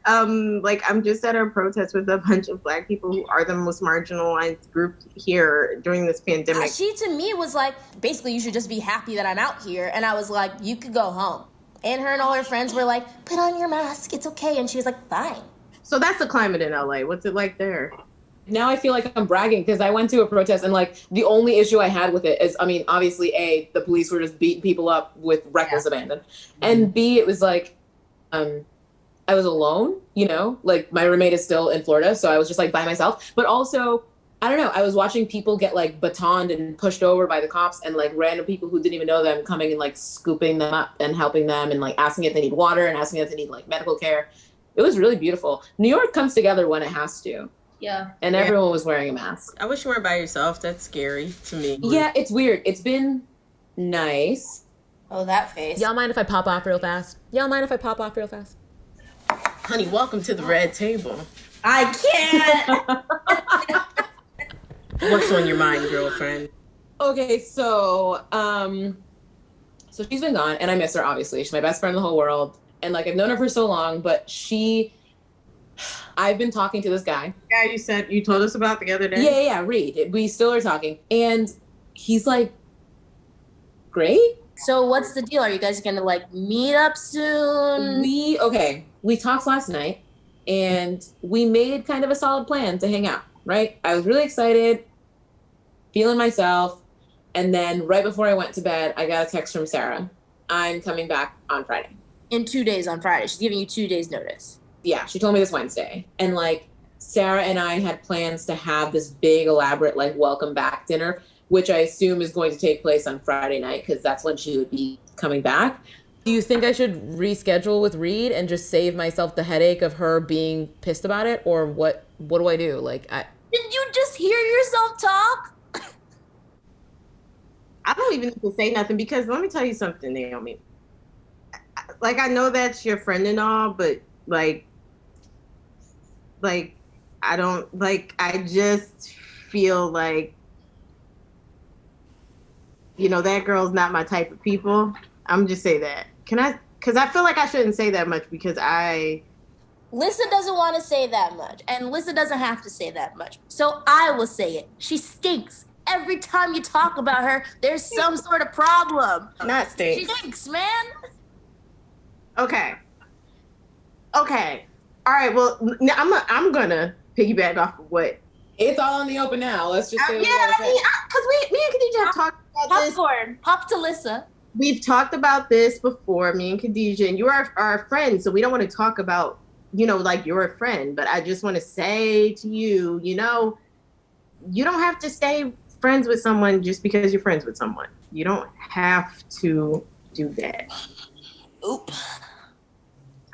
I'm just at a protest with a bunch of Black people who are the most marginalized group here during this pandemic. She to me was like, basically, you should just be happy that I'm out here. And I was like, you could go home. And her and all her friends were like, put on your mask, it's okay. And she was like, fine. So that's the climate in LA. What's it like there? Now I feel like I'm bragging because I went to a protest and like the only issue I had with it is, I mean, obviously A, the police were just beating people up with reckless abandon. And B, it was like, I was alone, you know, like my roommate is still in Florida. So I was just like by myself, but also, I don't know, I was watching people get like batoned and pushed over by the cops, and like random people who didn't even know them coming and like scooping them up and helping them and like asking if they need water and asking if they need like medical care. It was really beautiful. New York comes together when it has to. Yeah. And everyone was wearing a mask. I wish you weren't by yourself. That's scary to me. Yeah, it's weird. It's been nice. Oh, that face. Y'all mind if I pop off real fast? Honey, welcome to the red table. I can't. What's on your mind, girlfriend? Okay, so so she's been gone, and I miss her, obviously. She's my best friend in the whole world. And like I've known her for so long, but I've been talking to this guy. Yeah, you told us about the other day. Yeah, Reed. We still are talking. And he's like, great. So what's the deal? Are you guys gonna like meet up soon? We talked last night, and we made kind of a solid plan to hang out, right? I was really excited, feeling myself. And then right before I went to bed, I got a text from Sarah. I'm coming back on Friday. In 2 days on Friday. She's giving you 2 days notice. Yeah, she told me this Wednesday. And like Sarah and I had plans to have this big elaborate like welcome back dinner, which I assume is going to take place on Friday night because that's when she would be coming back. Do you think I should reschedule with Reed and just save myself the headache of her being pissed about it? Or what do I do? Did you just hear yourself talk? I don't even need to say nothing because let me tell you something, Naomi. Like, I know that's your friend and all, but like, I don't, like, I just feel like, you know, that girl's not my type of people. I'm just say that. Because I feel like I shouldn't say that much because Lissa doesn't want to say that much, and Lissa doesn't have to say that much. So I will say it. She stinks. Every time you talk about her, there's some sort of problem. Not stinks. She stinks, man. Okay. All right. Well, I'm gonna piggyback off of what. It's all in the open now. Let's just say. Yeah, because me and Khadijah have talked about this. Popcorn. Pop to Lissa. We've talked about this before, me and Khadijah, and you are our friends, so we don't want to talk about, you know, like you're a friend. But I just want to say to you, you know, you don't have to stay friends with someone just because you're friends with someone. You don't have to do that. Oop.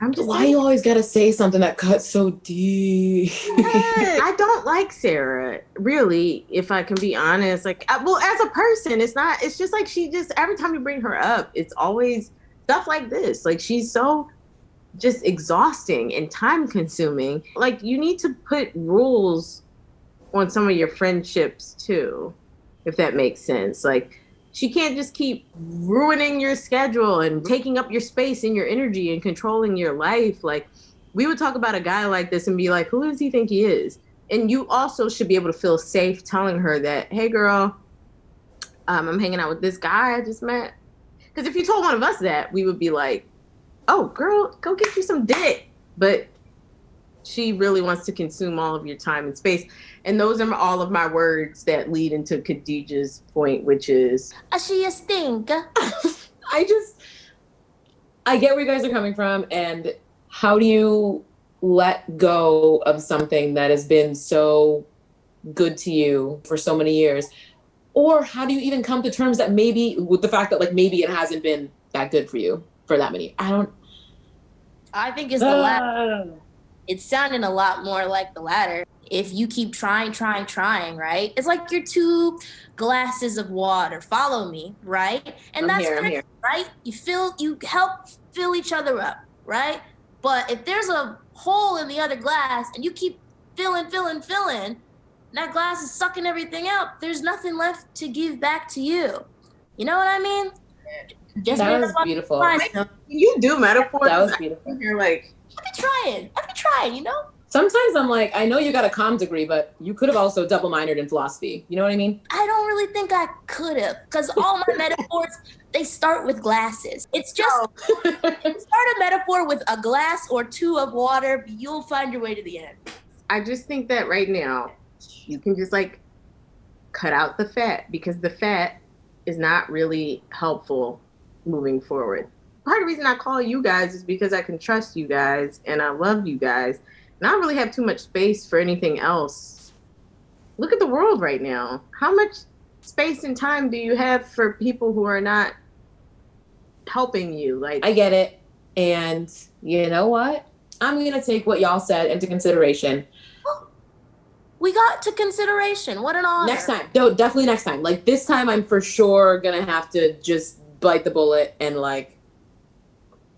I'm just Why you always gotta say something that cuts so deep? I don't like Sarah, really, if I can be honest. Like, well, as a person, it's just like she just, every time you bring her up, it's always stuff like this. Like, she's so just exhausting and time consuming. Like, you need to put rules on some of your friendships too, if that makes sense. Like, she can't just keep ruining your schedule and taking up your space and your energy and controlling your life. Like, we would talk about a guy like this and be like, who does he think he is? And you also should be able to feel safe telling her that, hey girl, I'm hanging out with this guy I just met. Because if you told one of us that, we would be like, oh girl, go get you some dick. But she really wants to consume all of your time and space. And those are all of my words that lead into Khadijah's point, which is... She a stink. I get where you guys are coming from, and how do you let go of something that has been so good to you for so many years? Or how do you even come to terms that maybe, with the fact that like maybe it hasn't been that good for you for that many? I think it's the latter. It's sounding a lot more like the latter. If you keep trying, right? It's like your 2 glasses of water. Follow me, right? And I'm that's here. right? You help fill each other up, right? But if there's a hole in the other glass and you keep filling, and that glass is sucking everything out, there's nothing left to give back to you. You know what I mean? That was beautiful. You do metaphors. That was beautiful. You're like, I be trying, you know? Sometimes I'm like, I know you got a comm degree, but you could have also double minored in philosophy. You know what I mean? I don't really think I could have, because all my metaphors, they start with glasses. It's just, start a metaphor with a glass or 2 of water, you'll find your way to the end. I just think that right now, you can just like cut out the fat, because the fat is not really helpful moving forward. part of the reason I call you guys is because I can trust you guys and I love you guys. And I don't really have too much space for anything else. Look at the world right now. How much space and time do you have for people who are not helping you? Like, I get it. And you know what? I'm going to take what y'all said into consideration. We got to consideration. What an honor. Next time. No, definitely next time. Like this time I'm for sure going to have to just bite the bullet and like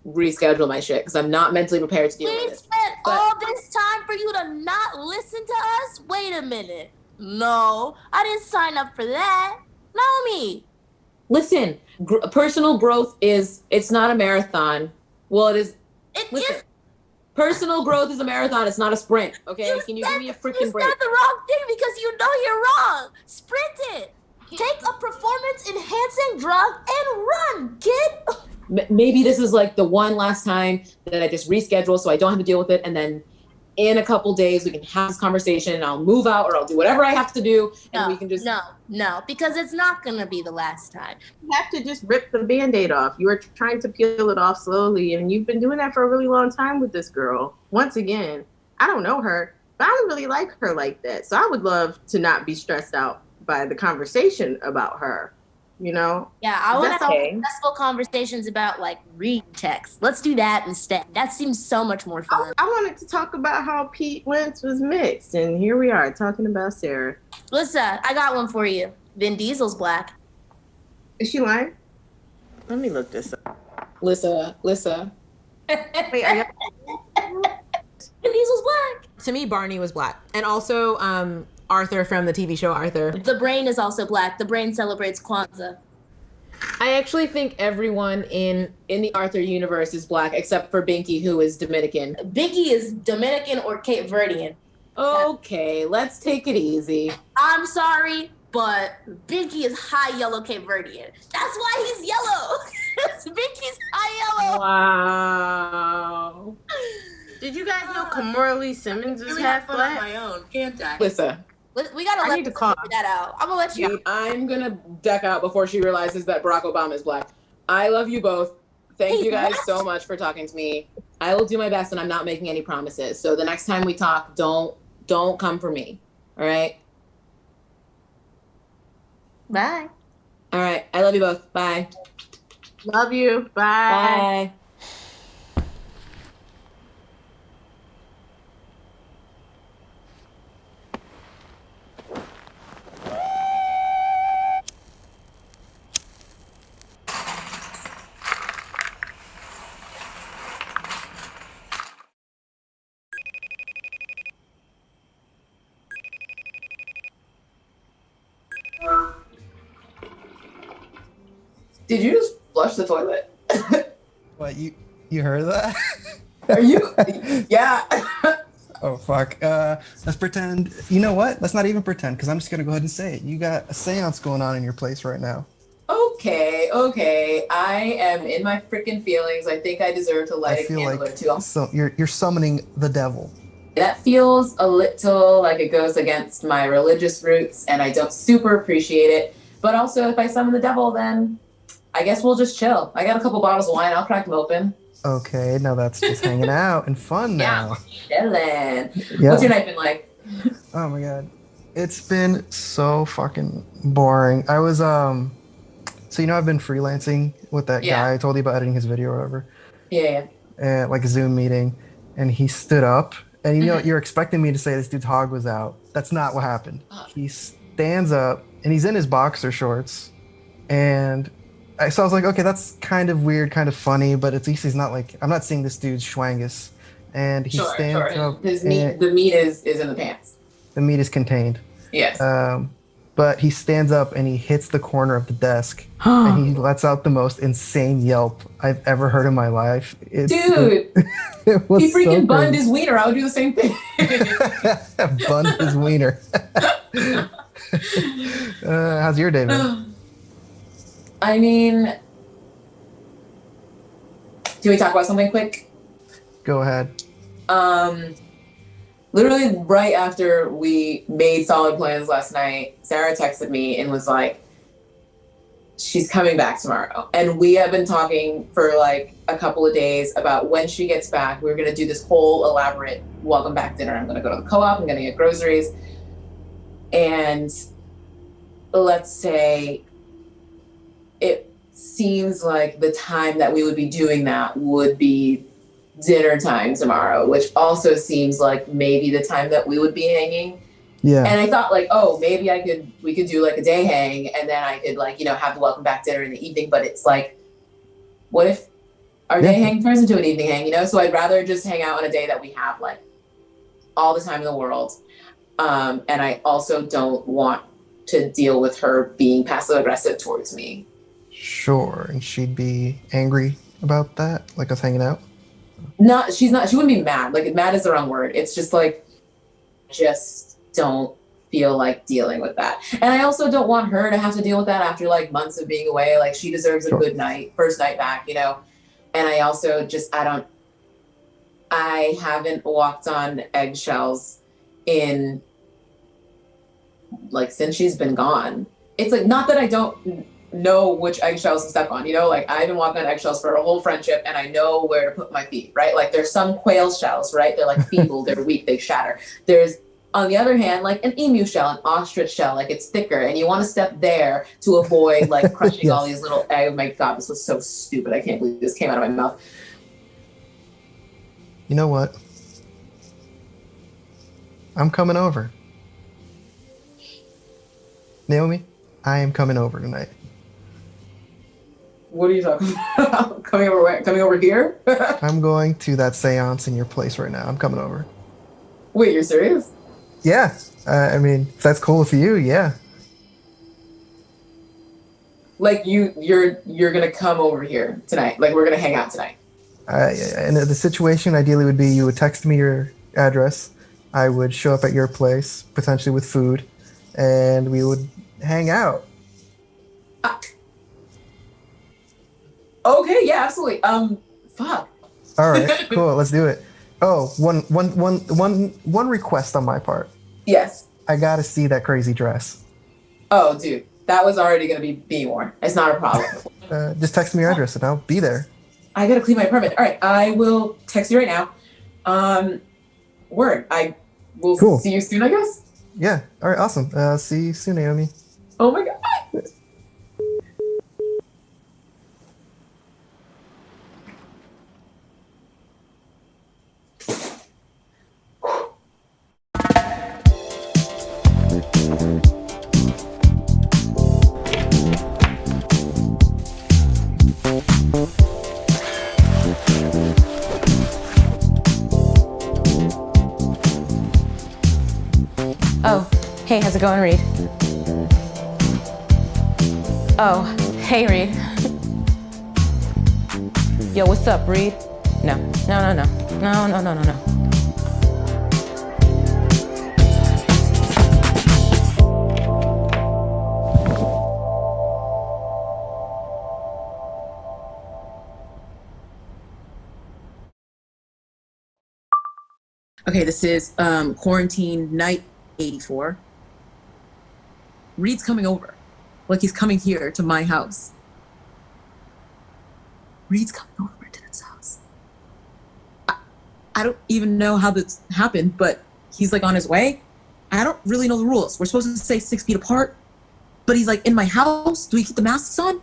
reschedule my shit because I'm not mentally prepared to deal with We this. spent all this time for you to not listen to us? Wait a minute. No, I didn't sign up for that. Naomi. Listen, personal growth it's not a marathon. Well, it is. Listen, personal growth is a marathon. It's not a sprint. Okay, can you give me a freaking break? You said the wrong thing because you know you're wrong. Sprint it. Take a performance-enhancing drug and run, kid. Maybe this is like the one last time that I just reschedule so I don't have to deal with it, and then in a couple days we can have this conversation and I'll move out or I'll do whatever I have to do and we can just no, because it's not gonna be the last time. You have to just rip the Band-Aid off. You are trying to peel it off slowly, and you've been doing that for a really long time with this girl. Once again, I don't know her, but I don't really like her like that. So I would love to not be stressed out by the conversation about her, you know? Yeah, I want to have successful conversations about like read text. Let's do that instead. That seems so much more fun. I wanted to talk about how Pete Wentz was mixed, and here we are talking about Sarah. Listen, I got one for you. Vin Diesel's black. Is she lying? Let me look this up. Lissa. Wait, Vin Diesel's black. To me, Barney was black. And also Arthur from the TV show Arthur. The Brain is also black. The Brain celebrates Kwanzaa. I actually think everyone in the Arthur universe is black except for Binky, who is Dominican. Binky is Dominican or Cape Verdean. Okay, let's take it easy. I'm sorry, but Binky is high yellow Cape Verdean. That's why he's yellow. Binky's high yellow. Wow. Did you guys know Kamora Lee Simmons is half black? My own, can't I? Listen. We gotta let that out. I'm gonna let you. I'm gonna deck out before she realizes that Barack Obama is black. I love you both. Thank you guys so much for talking to me. I will do my best, and I'm not making any promises. So the next time we talk, don't come for me. All right. Bye. All right. I love you both. Bye. Love you. Bye. Bye. Did you just flush the toilet? What, you heard that? Are you? Yeah. Oh, fuck. Let's pretend. You know what? Let's not even pretend, because I'm just going to go ahead and say it. You got a seance going on in your place right now. Okay. I am in my freaking feelings. I think I deserve to light a candle or two. So you're summoning the devil. That feels a little like it goes against my religious roots, and I don't super appreciate it. But also, if I summon the devil, then I guess we'll just chill. I got a couple bottles of wine. I'll crack them open. Okay, now that's just hanging out and fun now. Yeah, chilling. Yeah. What's your night been like? Oh my god. It's been so fucking boring. I was, so I've been freelancing with that guy I told you about editing his video or whatever. Yeah. Like a Zoom meeting. And he stood up. And you're expecting me to say this dude's hog was out. That's not what happened. He stands up and he's in his boxer shorts. And so I was like, okay, that's kind of weird, kind of funny, but at least he's not like, I'm not seeing this dude's schwangus. And he stands up. The meat is in the pants. The meat is contained. Yes. But he stands up and he hits the corner of the desk and he lets out the most insane yelp I've ever heard in my life. Dude, it was he freaking so bunned crazy. his wiener. I would do the same thing. Bunned his wiener. How's your day been? I mean, can we talk about something quick? Go ahead. Literally right after we made solid plans last night, Sarah texted me and was like, she's coming back tomorrow. And we have been talking for like a couple of days about when she gets back. We're going to do this whole elaborate welcome back dinner. I'm going to go to the co-op. I'm going to get groceries. And let's say it seems like the time that we would be doing that would be dinner time tomorrow, which also seems like maybe the time that we would be hanging. Yeah. And I thought like, oh, maybe we could do like a day hang, and then I could like, have the welcome back dinner in the evening. But it's like, what if our day hang turns into an evening hang, So I'd rather just hang out on a day that we have like all the time in the world. And I also don't want to deal with her being passive aggressive towards me. Sure. And she'd be angry about that, like us hanging out? She wouldn't be mad. Like, mad is the wrong word. It's just like, just don't feel like dealing with that. And I also don't want her to have to deal with that after like months of being away. Like, she deserves a good night, first night back, And I also just, I haven't walked on eggshells in like since she's been gone. It's like, not that I don't know which eggshells to step on, like I've been walking on eggshells for a whole friendship, and I know where to put my feet, right? Like, there's some quail shells, right? They're like feeble, they're weak, they shatter. There's, on the other hand, like an emu shell, an ostrich shell, like it's thicker, and you want to step there to avoid like crushing all these little eggs. Oh my God, this was so stupid. I can't believe this came out of my mouth. You know what? I'm coming over. Naomi, I am coming over tonight. What are you talking about? Coming over where? Coming over here? I'm going to that seance in your place right now. I'm coming over. Wait, you're serious? Yeah. I mean, if that's cool for you, yeah. Like you're gonna come over here tonight. Like, we're gonna hang out tonight. And the situation ideally would be you would text me your address. I would show up at your place, potentially with food, and we would hang out. Okay, yeah, absolutely. Fuck. All right, cool. Let's do it. Oh, one request on my part. Yes. I gotta see that crazy dress. Oh, dude, that was already gonna be being worn. It's not a problem. Just text me your address and I'll be there. I gotta clean my apartment. All right, I will text you right now. Word. I will see you soon, I guess. Yeah. All right. Awesome. See you soon, Naomi. Oh my God. Oh, hey, how's it going, Reed? Oh, hey, Reed. Yo, what's up, Reed? No. Okay, this is quarantine night 84. Reed's coming over. Like, he's coming here to my house. Reed's coming over to this house. I don't even know how this happened, but he's like on his way. I don't really know the rules. We're supposed to stay 6 feet apart, but he's like in my house. Do we keep the masks on?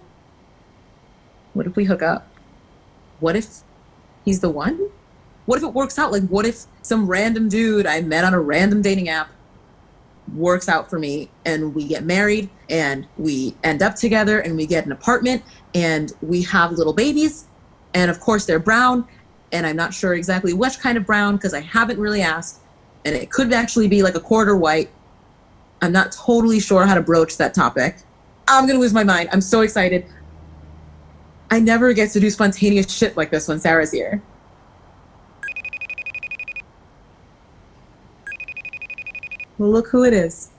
What if we hook up? What if he's the one? What if it works out? Like, what if some random dude I met on a random dating app works out for me, and we get married, and we end up together, and we get an apartment, and we have little babies, and of course they're brown, and I'm not sure exactly which kind of brown because I haven't really asked, and it could actually be like a quarter white. I'm not totally sure how to broach that topic. I'm gonna lose my mind. I'm so excited. I never get to do spontaneous shit like this when Sarah's here. Well, look who it is.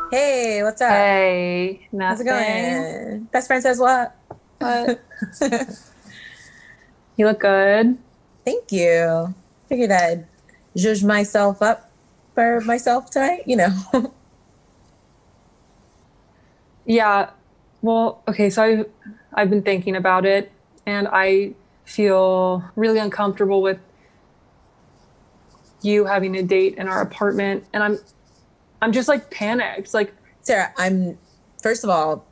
Hey, what's up? Hey, nothing. How's it going? Best friend says what? What? You look good. Thank you. Figured I'd zhuzh myself up for myself tonight, Yeah. Well, okay, so I've been thinking about it and I feel really uncomfortable with you having a date in our apartment and I'm just like panicked. Like, Sarah, I'm first of all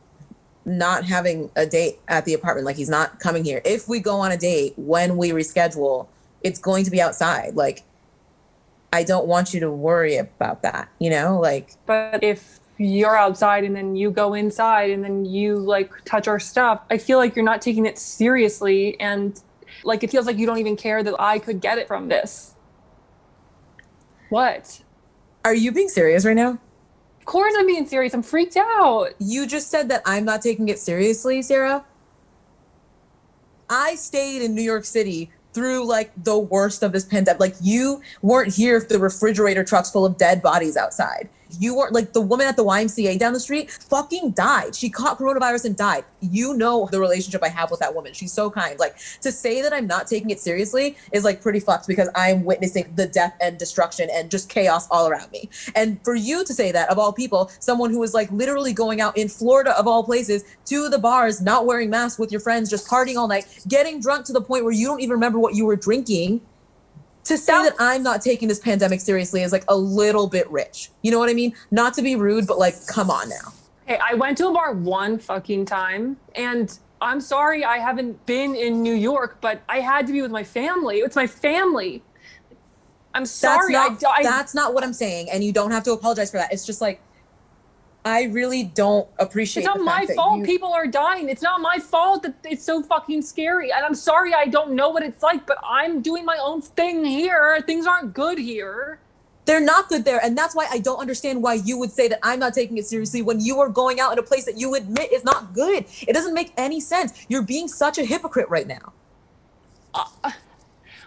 not having a date at the apartment. Like, he's not coming here. If we go on a date, when we reschedule, it's going to be outside. Like, I don't want you to worry about that, you know? Like, but if you're outside and then you go inside and then you like touch our stuff, I feel like you're not taking it seriously and like it feels like you don't even care that I could get it from this. What? Are you being serious right now? Of course I'm being serious. I'm freaked out. You just said that I'm not taking it seriously, Sarah. I stayed in New York City through like the worst of this pandemic. Like, you weren't here if the refrigerator truck's full of dead bodies outside. You weren't, like, the woman at the YMCA down the street fucking died. She caught coronavirus and died. You know the relationship I have with that woman. She's so kind. Like, to say that I'm not taking it seriously is like pretty fucked because I'm witnessing the death and destruction and just chaos all around me. And for you to say that, of all people, someone who is like literally going out in Florida of all places to the bars, not wearing masks with your friends, just partying all night, getting drunk to the point where you don't even remember what you were drinking, to say that I'm not taking this pandemic seriously is like a little bit rich. You know what I mean? Not to be rude, but like, come on now. Hey, I went to a bar one fucking time and I'm sorry I haven't been in New York, but I had to be with my family. It's my family. I'm sorry. That's not what I'm saying. And you don't have to apologize for that. It's just like, I really don't appreciate It's not my fault people are dying. It's not my fault that it's so fucking scary. And I'm sorry I don't know what it's like, but I'm doing my own thing here. Things aren't good here. They're not good there. And that's why I don't understand why you would say that I'm not taking it seriously when you are going out in a place that you admit is not good. It doesn't make any sense. You're being such a hypocrite right now.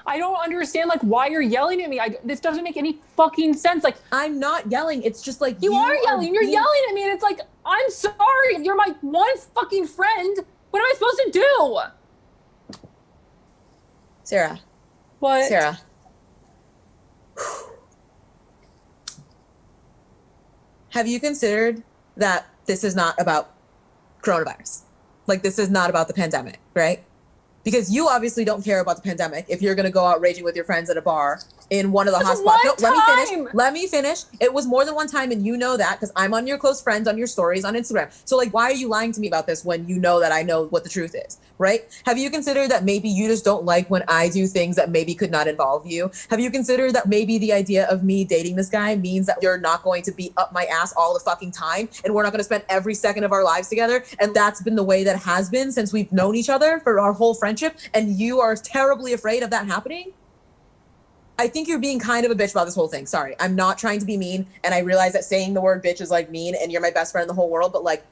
I don't understand like why you're yelling at me. This doesn't make any fucking sense. Like, I'm not yelling. It's just like you are yelling. You're yelling at me and it's like, I'm sorry. You're my one fucking friend. What am I supposed to do? Sarah. What? Sarah. Have you considered that this is not about coronavirus? Like, this is not about the pandemic, right? Because you obviously don't care about the pandemic if you're going to go out raging with your friends at a bar in one of the hotspots. No, let me finish. It was more than one time, and you know that because I'm on your close friends, on your stories, on Instagram. So, like, why are you lying to me about this when you know that I know what the truth is, right? Have you considered that maybe you just don't like when I do things that maybe could not involve you? Have you considered that maybe the idea of me dating this guy means that you're not going to be up my ass all the fucking time and we're not going to spend every second of our lives together? And that's been the way that it has been since we've known each other for our whole friendship, and you are terribly afraid of that happening? I think you're being kind of a bitch about this whole thing. Sorry, I'm not trying to be mean, and I realize that saying the word bitch is like mean and you're my best friend in the whole world, but like,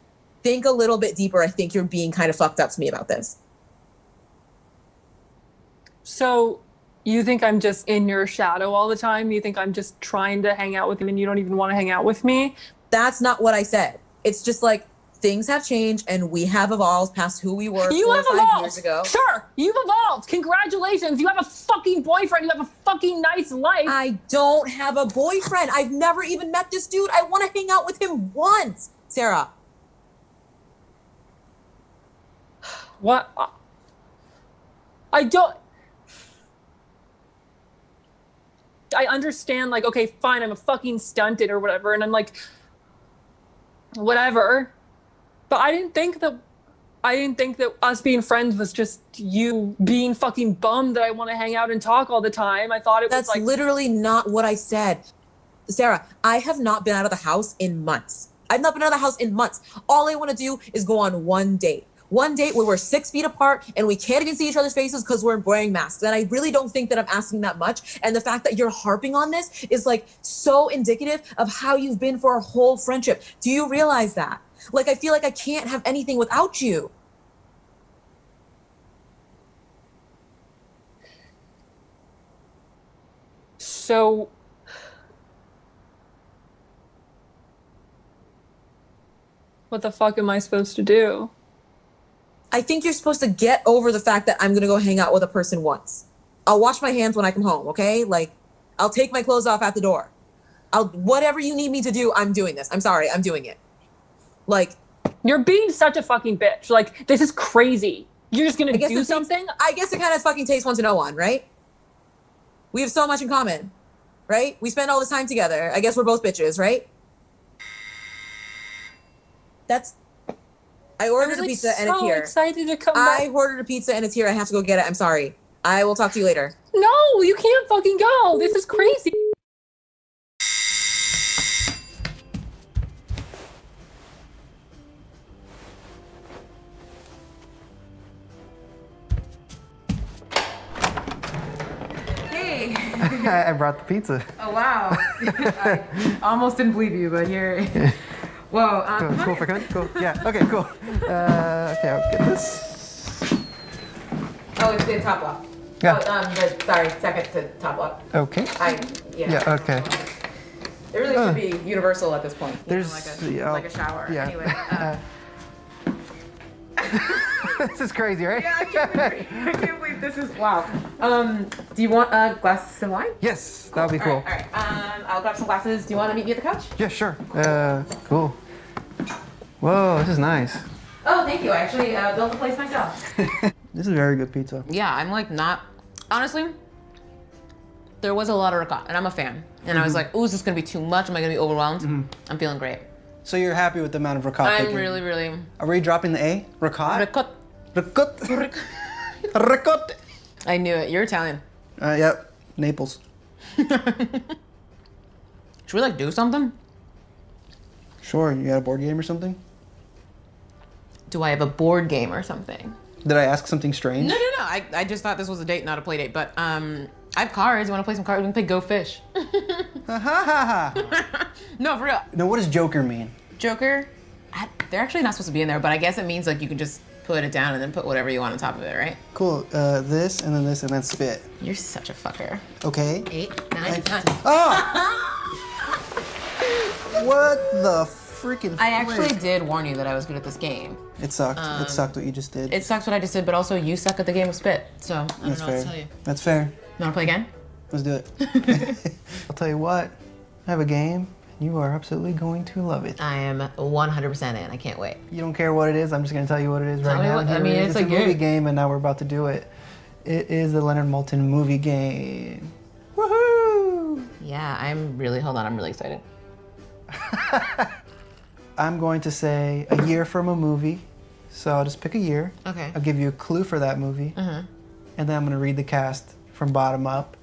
think a little bit deeper. I think you're being kind of fucked up to me about this. So you think I'm just in your shadow all the time? You think I'm just trying to hang out with you and you don't even want to hang out with me? That's not what I said. It's just like, things have changed and we have evolved past who we were 4 or 5 years ago. Sure, you've evolved. Congratulations. You have a fucking boyfriend. You have a fucking nice life. I don't have a boyfriend. I've never even met this dude. I want to hang out with him once. Sarah. What? I don't. I understand, like, okay, fine, I'm a fucking stunted or whatever. And I'm like, whatever. But I didn't think that us being friends was just you being fucking bummed that I want to hang out and talk all the time. I thought it was like... That's literally not what I said. Sarah, I have not been out of the house in months. I've not been out of the house in months. All I want to do is go on one date. One date where we're 6 feet apart and we can't even see each other's faces because we're wearing masks. And I really don't think that I'm asking that much. And the fact that you're harping on this is like so indicative of how you've been for our whole friendship. Do you realize that? Like, I feel like I can't have anything without you. So what the fuck am I supposed to do? I think you're supposed to get over the fact that I'm going to go hang out with a person once. I'll wash my hands when I come home, okay? Like, I'll take my clothes off at the door. Whatever you need me to do, I'm doing this. I'm sorry, I'm doing it. Like, You're being such a fucking bitch. Like, this is crazy. You're just gonna do something? I guess it kind of fucking takes one to know one, right? We have so much in common, right? We spend all this time together. I guess we're both bitches, right? I ordered a pizza and it's here. Excited to come back. I ordered a pizza and it's here. I have to go get it. I'm sorry. I will talk to you later. No, you can't fucking go. This is crazy. Hey. I brought the pizza. Oh wow. I almost didn't believe you, but here. Whoa. Cool for good? Cool. Yeah. Okay. Cool. Okay. I'll get this. Oh, it's the top block. Yeah. Sorry, second to top block. Okay. Yeah. Okay. It really should be universal at this point. There's like a shower. Yeah. Anyway. This is crazy, right? Yeah, I can't believe this is wow. Do you want a glass of wine? Yes, that would be cool. All right. I'll grab some glasses. Do you want to meet me at the couch? Yeah, sure. Cool. Whoa, this is nice. Oh, thank you. I actually built the place myself. This is very good pizza. Yeah, I'm like not. Honestly, there was a lot of ricotta, and I'm a fan. And I was like, ooh, is this gonna be too much? Am I gonna be overwhelmed? I'm feeling great. So you're happy with the amount of ricotta? I'm really, really. Are we dropping the A? Ricotta? Ricotta. Ricotta. I knew it. You're Italian. Yep. Naples. Should we like do something? Sure. You got a board game or something? Do I have a board game or something? Did I ask something strange? No. I just thought this was a date, not a play date. But I have cards. You want to play some cards? We can play Go Fish. No, for real. No, what does Joker mean? Joker? They're actually not supposed to be in there, but I guess it means like you can just put it down and then put whatever you want on top of it, right? Cool. This and then spit. You're such a fucker. Okay. 8, 9, 10. Oh! What the freaking I actually did warn you that I was good at this game. It sucked. It sucked what you just did. It sucks what I just did, but also you suck at the game of spit. So I don't know what to tell you. That's fair. You want to play again? Let's do it. I'll tell you what. I have a game. You are absolutely going to love it. I am 100% in. I can't wait. You don't care what it is. I'm just going to tell you what it is right now. I mean, it's a movie game, and now we're about to do it. It is the Leonard Maltin movie game. Woohoo! Yeah, I'm really excited. I'm going to say a year from a movie. So I'll just pick a year. Okay. I'll give you a clue for that movie. And then I'm going to read the cast from bottom up.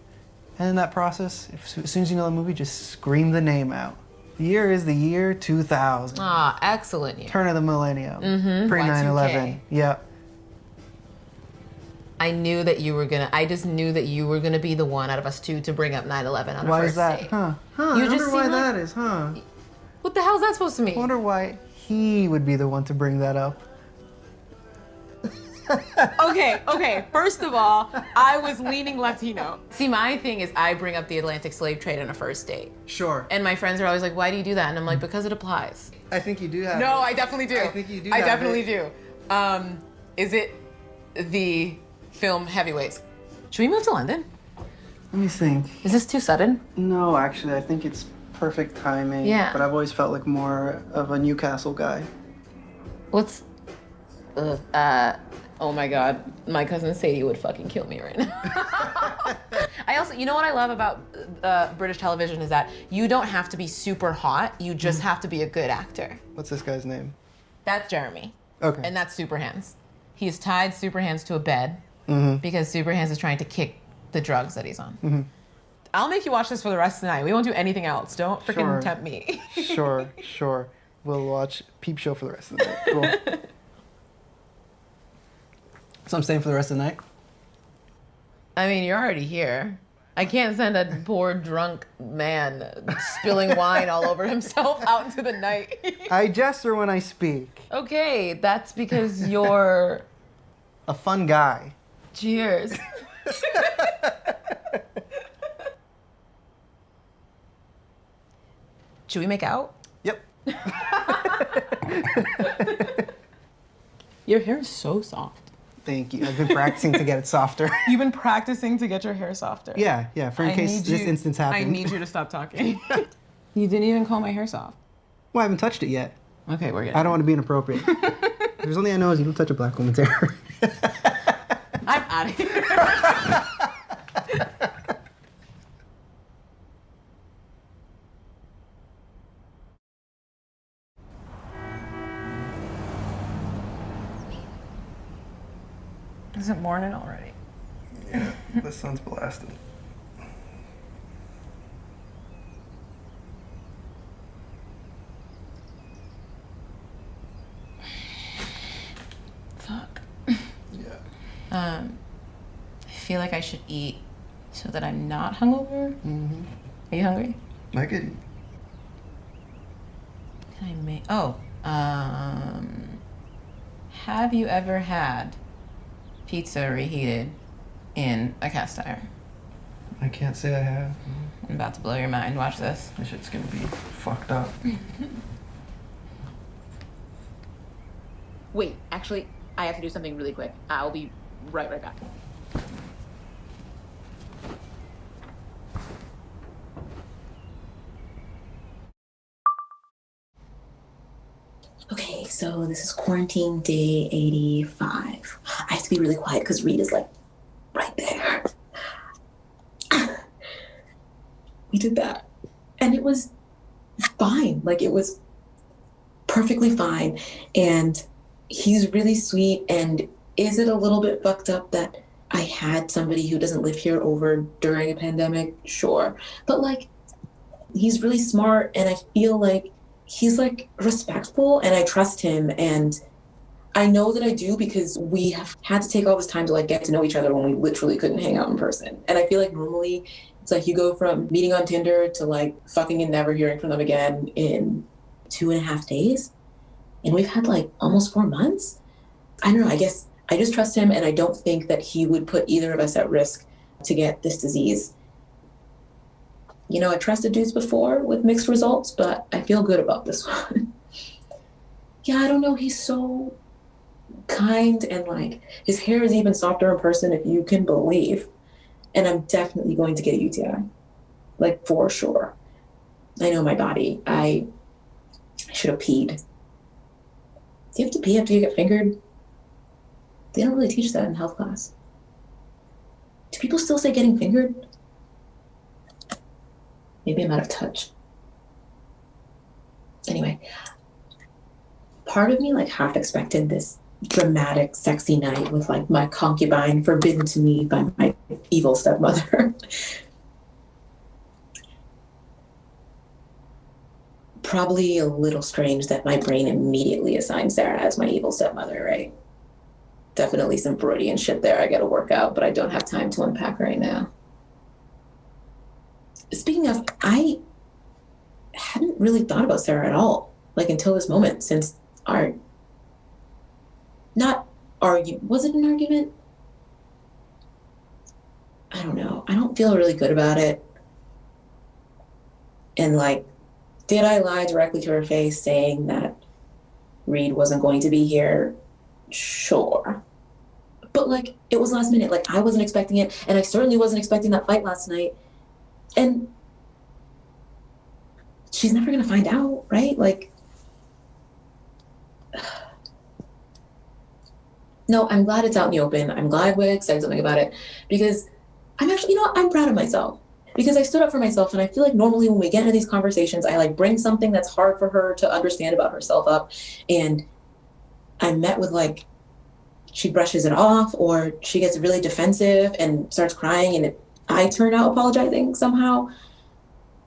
And in that process, as soon as you know the movie, just scream the name out. The year is the year 2000. Ah, excellent year. Turn of the millennium. Pre 9/11. Yep. I knew that you were I just knew that you were gonna be the one out of us two to bring up 9/11 on a Why first is that? date. Huh. You I just wonder why seem that is, huh? What the hell is that supposed to mean? I wonder why he would be the one to bring that up. Okay. First of all, I was leaning Latino. See, my thing is I bring up the Atlantic slave trade on a first date. Sure. And my friends are always like, why do you do that? And I'm like, because it applies. I think you do have it. No, I definitely do. I think you do I have definitely it. do. Is it the film Heavyweights? Should we move to London? Let me think. Is this too sudden? No, actually, I think it's perfect timing. Yeah. But I've always felt like more of a Newcastle guy. What's... oh my God. My cousin Sadie would fucking kill me right now. I also... You know what I love about British television is that you don't have to be super hot. You just have to be a good actor. What's this guy's name? That's Jeremy. Okay. And that's Superhands. He's tied Superhands to a bed because Superhands is trying to kick the drugs that he's on. I'll make you watch this for the rest of the night. We won't do anything else. Don't freaking tempt me. Sure. We'll watch Peep Show for the rest of the night. Cool. So I'm staying for the rest of the night? I mean, you're already here. I can't send a poor drunk man spilling wine all over himself out into the night. I gesture when I speak. Okay, that's because you're... a fun guy. Cheers. Should we make out? Yep. Your hair is so soft. Thank you. I've been practicing to get it softer. You've been practicing to get your hair softer. Yeah, for in case this instance happened. I need you to stop talking. You didn't even call my hair soft. Well, I haven't touched it yet. Okay, we're good. I don't want to be inappropriate. There's only I know is you don't touch a black woman's hair. I'm out of here. Is it morning already? Yeah, the sun's blasting. Fuck. Yeah. I feel like I should eat so that I'm not hungover. Mm-hmm. Are you hungry? I could eat. Can I make? Oh, have you ever had pizza reheated in a cast iron? I can't say I have. I'm about to blow your mind. Watch this. This shit's gonna be fucked up. Wait, actually, I have to do something really quick. I'll be right back. Okay, so this is quarantine day 85. I have to be really quiet because Reed is like right there. We did that. And it was fine. Like, it was perfectly fine. And he's really sweet. And is it a little bit fucked up that I had somebody who doesn't live here over during a pandemic? Sure. But, like, he's really smart. And I feel like he's, like, respectful. And I trust him. And I know that I do because we have had to take all this time to, like, get to know each other when we literally couldn't hang out in person. And I feel like normally it's like you go from meeting on Tinder to, like, fucking and never hearing from them again in 2.5 days. And we've had, like, almost 4 months. I don't know. I guess I just trust him, and I don't think that he would put either of us at risk to get this disease. You know, I trusted dudes before with mixed results, but I feel good about this one. Yeah, I don't know. He's so kind, and, like, his hair is even softer in person, if you can believe. And I'm definitely going to get a UTI, like, for sure. I know my body. I should have peed. Do you have to pee after you get fingered? They don't really teach that in health class. Do people still say getting fingered? Maybe I'm out of touch. Anyway, part of me, like, half expected this dramatic, sexy night with, like, my concubine forbidden to me by my evil stepmother. Probably a little strange that my brain immediately assigned Sarah as my evil stepmother, right? Definitely some Freudian shit there I gotta work out, but I don't have time to unpack right now. Speaking of, I hadn't really thought about Sarah at all, like, until this moment, since our was it an argument? I don't know. I don't feel really good about it. And, like, did I lie directly to her face saying that Reed wasn't going to be here? Sure. But, like, it was last minute. Like, I wasn't expecting it, and I certainly wasn't expecting that fight last night. And she's never gonna find out, right? Like, no, I'm glad it's out in the open. I'm glad Wig said something about it, because I'm actually, you know, I'm proud of myself, because I stood up for myself. And I feel like normally when we get into these conversations, I, like, bring something that's hard for her to understand about herself up, and I'm met with, like, she brushes it off, or she gets really defensive and starts crying, and I turn out apologizing somehow.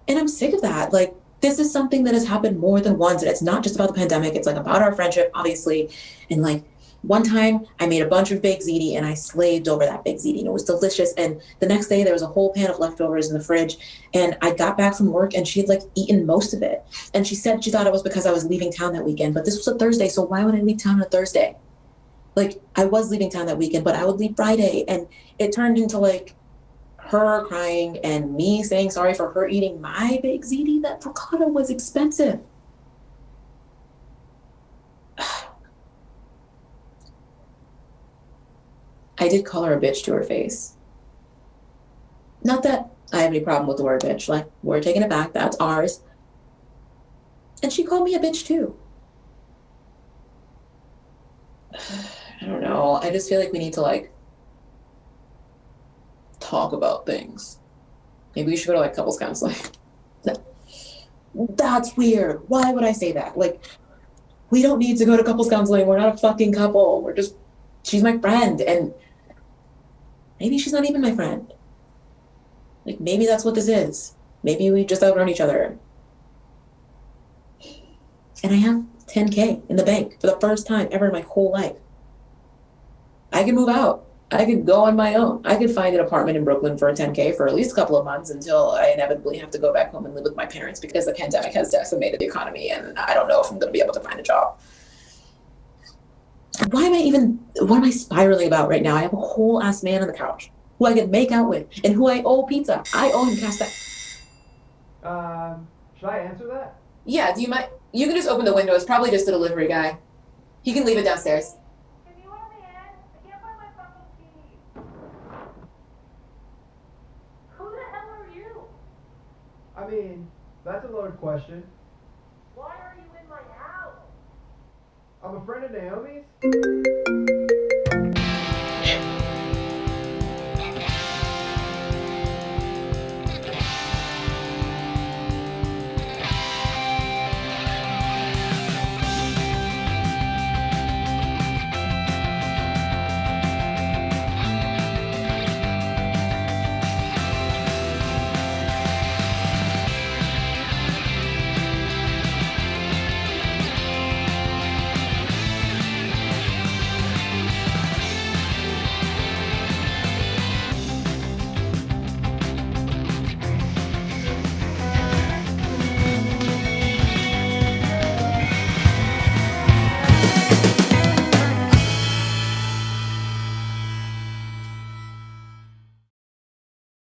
And I'm sick of that. Like, this is something that has happened more than once, and it's not just about the pandemic. It's, like, about our friendship, obviously. And, like, one time I made a bunch of baked ziti and I slaved over that baked ziti, and it was delicious. And the next day there was a whole pan of leftovers in the fridge, and I got back from work and she had, like, eaten most of it. And she said she thought it was because I was leaving town that weekend, but this was a Thursday, so why would I leave town on a Thursday? Like, I was leaving town that weekend, but I would leave Friday. And it turned into, like, her crying and me saying sorry for her eating my baked ziti. That ricotta was expensive. I did call her a bitch to her face. Not that I have any problem with the word bitch. Like, we're taking it back. That's ours. And she called me a bitch too. I don't know. I just feel like we need to like talk about things. Maybe we should go to like couples counseling. That's weird. Why would I say that? Like, we don't need to go to couples counseling. We're not a fucking couple. We're just, she's my friend. And maybe she's not even my friend. Like, maybe that's what this is. Maybe we just outgrown each other. And I have 10K in the bank for the first time ever in my whole life. I could move out. I could go on my own. I could find an apartment in Brooklyn for a 10K for at least a couple of months until I inevitably have to go back home and live with my parents because the pandemic has decimated the economy and I don't know if I'm going to be able to find a job. What am I spiraling about right now? I have a whole ass man on the couch who I could make out with and who I owe pizza. I owe him cash back. Should I answer that? Yeah, do you mind? You can just open the window. It's probably just a delivery guy. He can leave it downstairs. I mean, that's a loaded question. Why are you in my house? I'm a friend of Naomi's.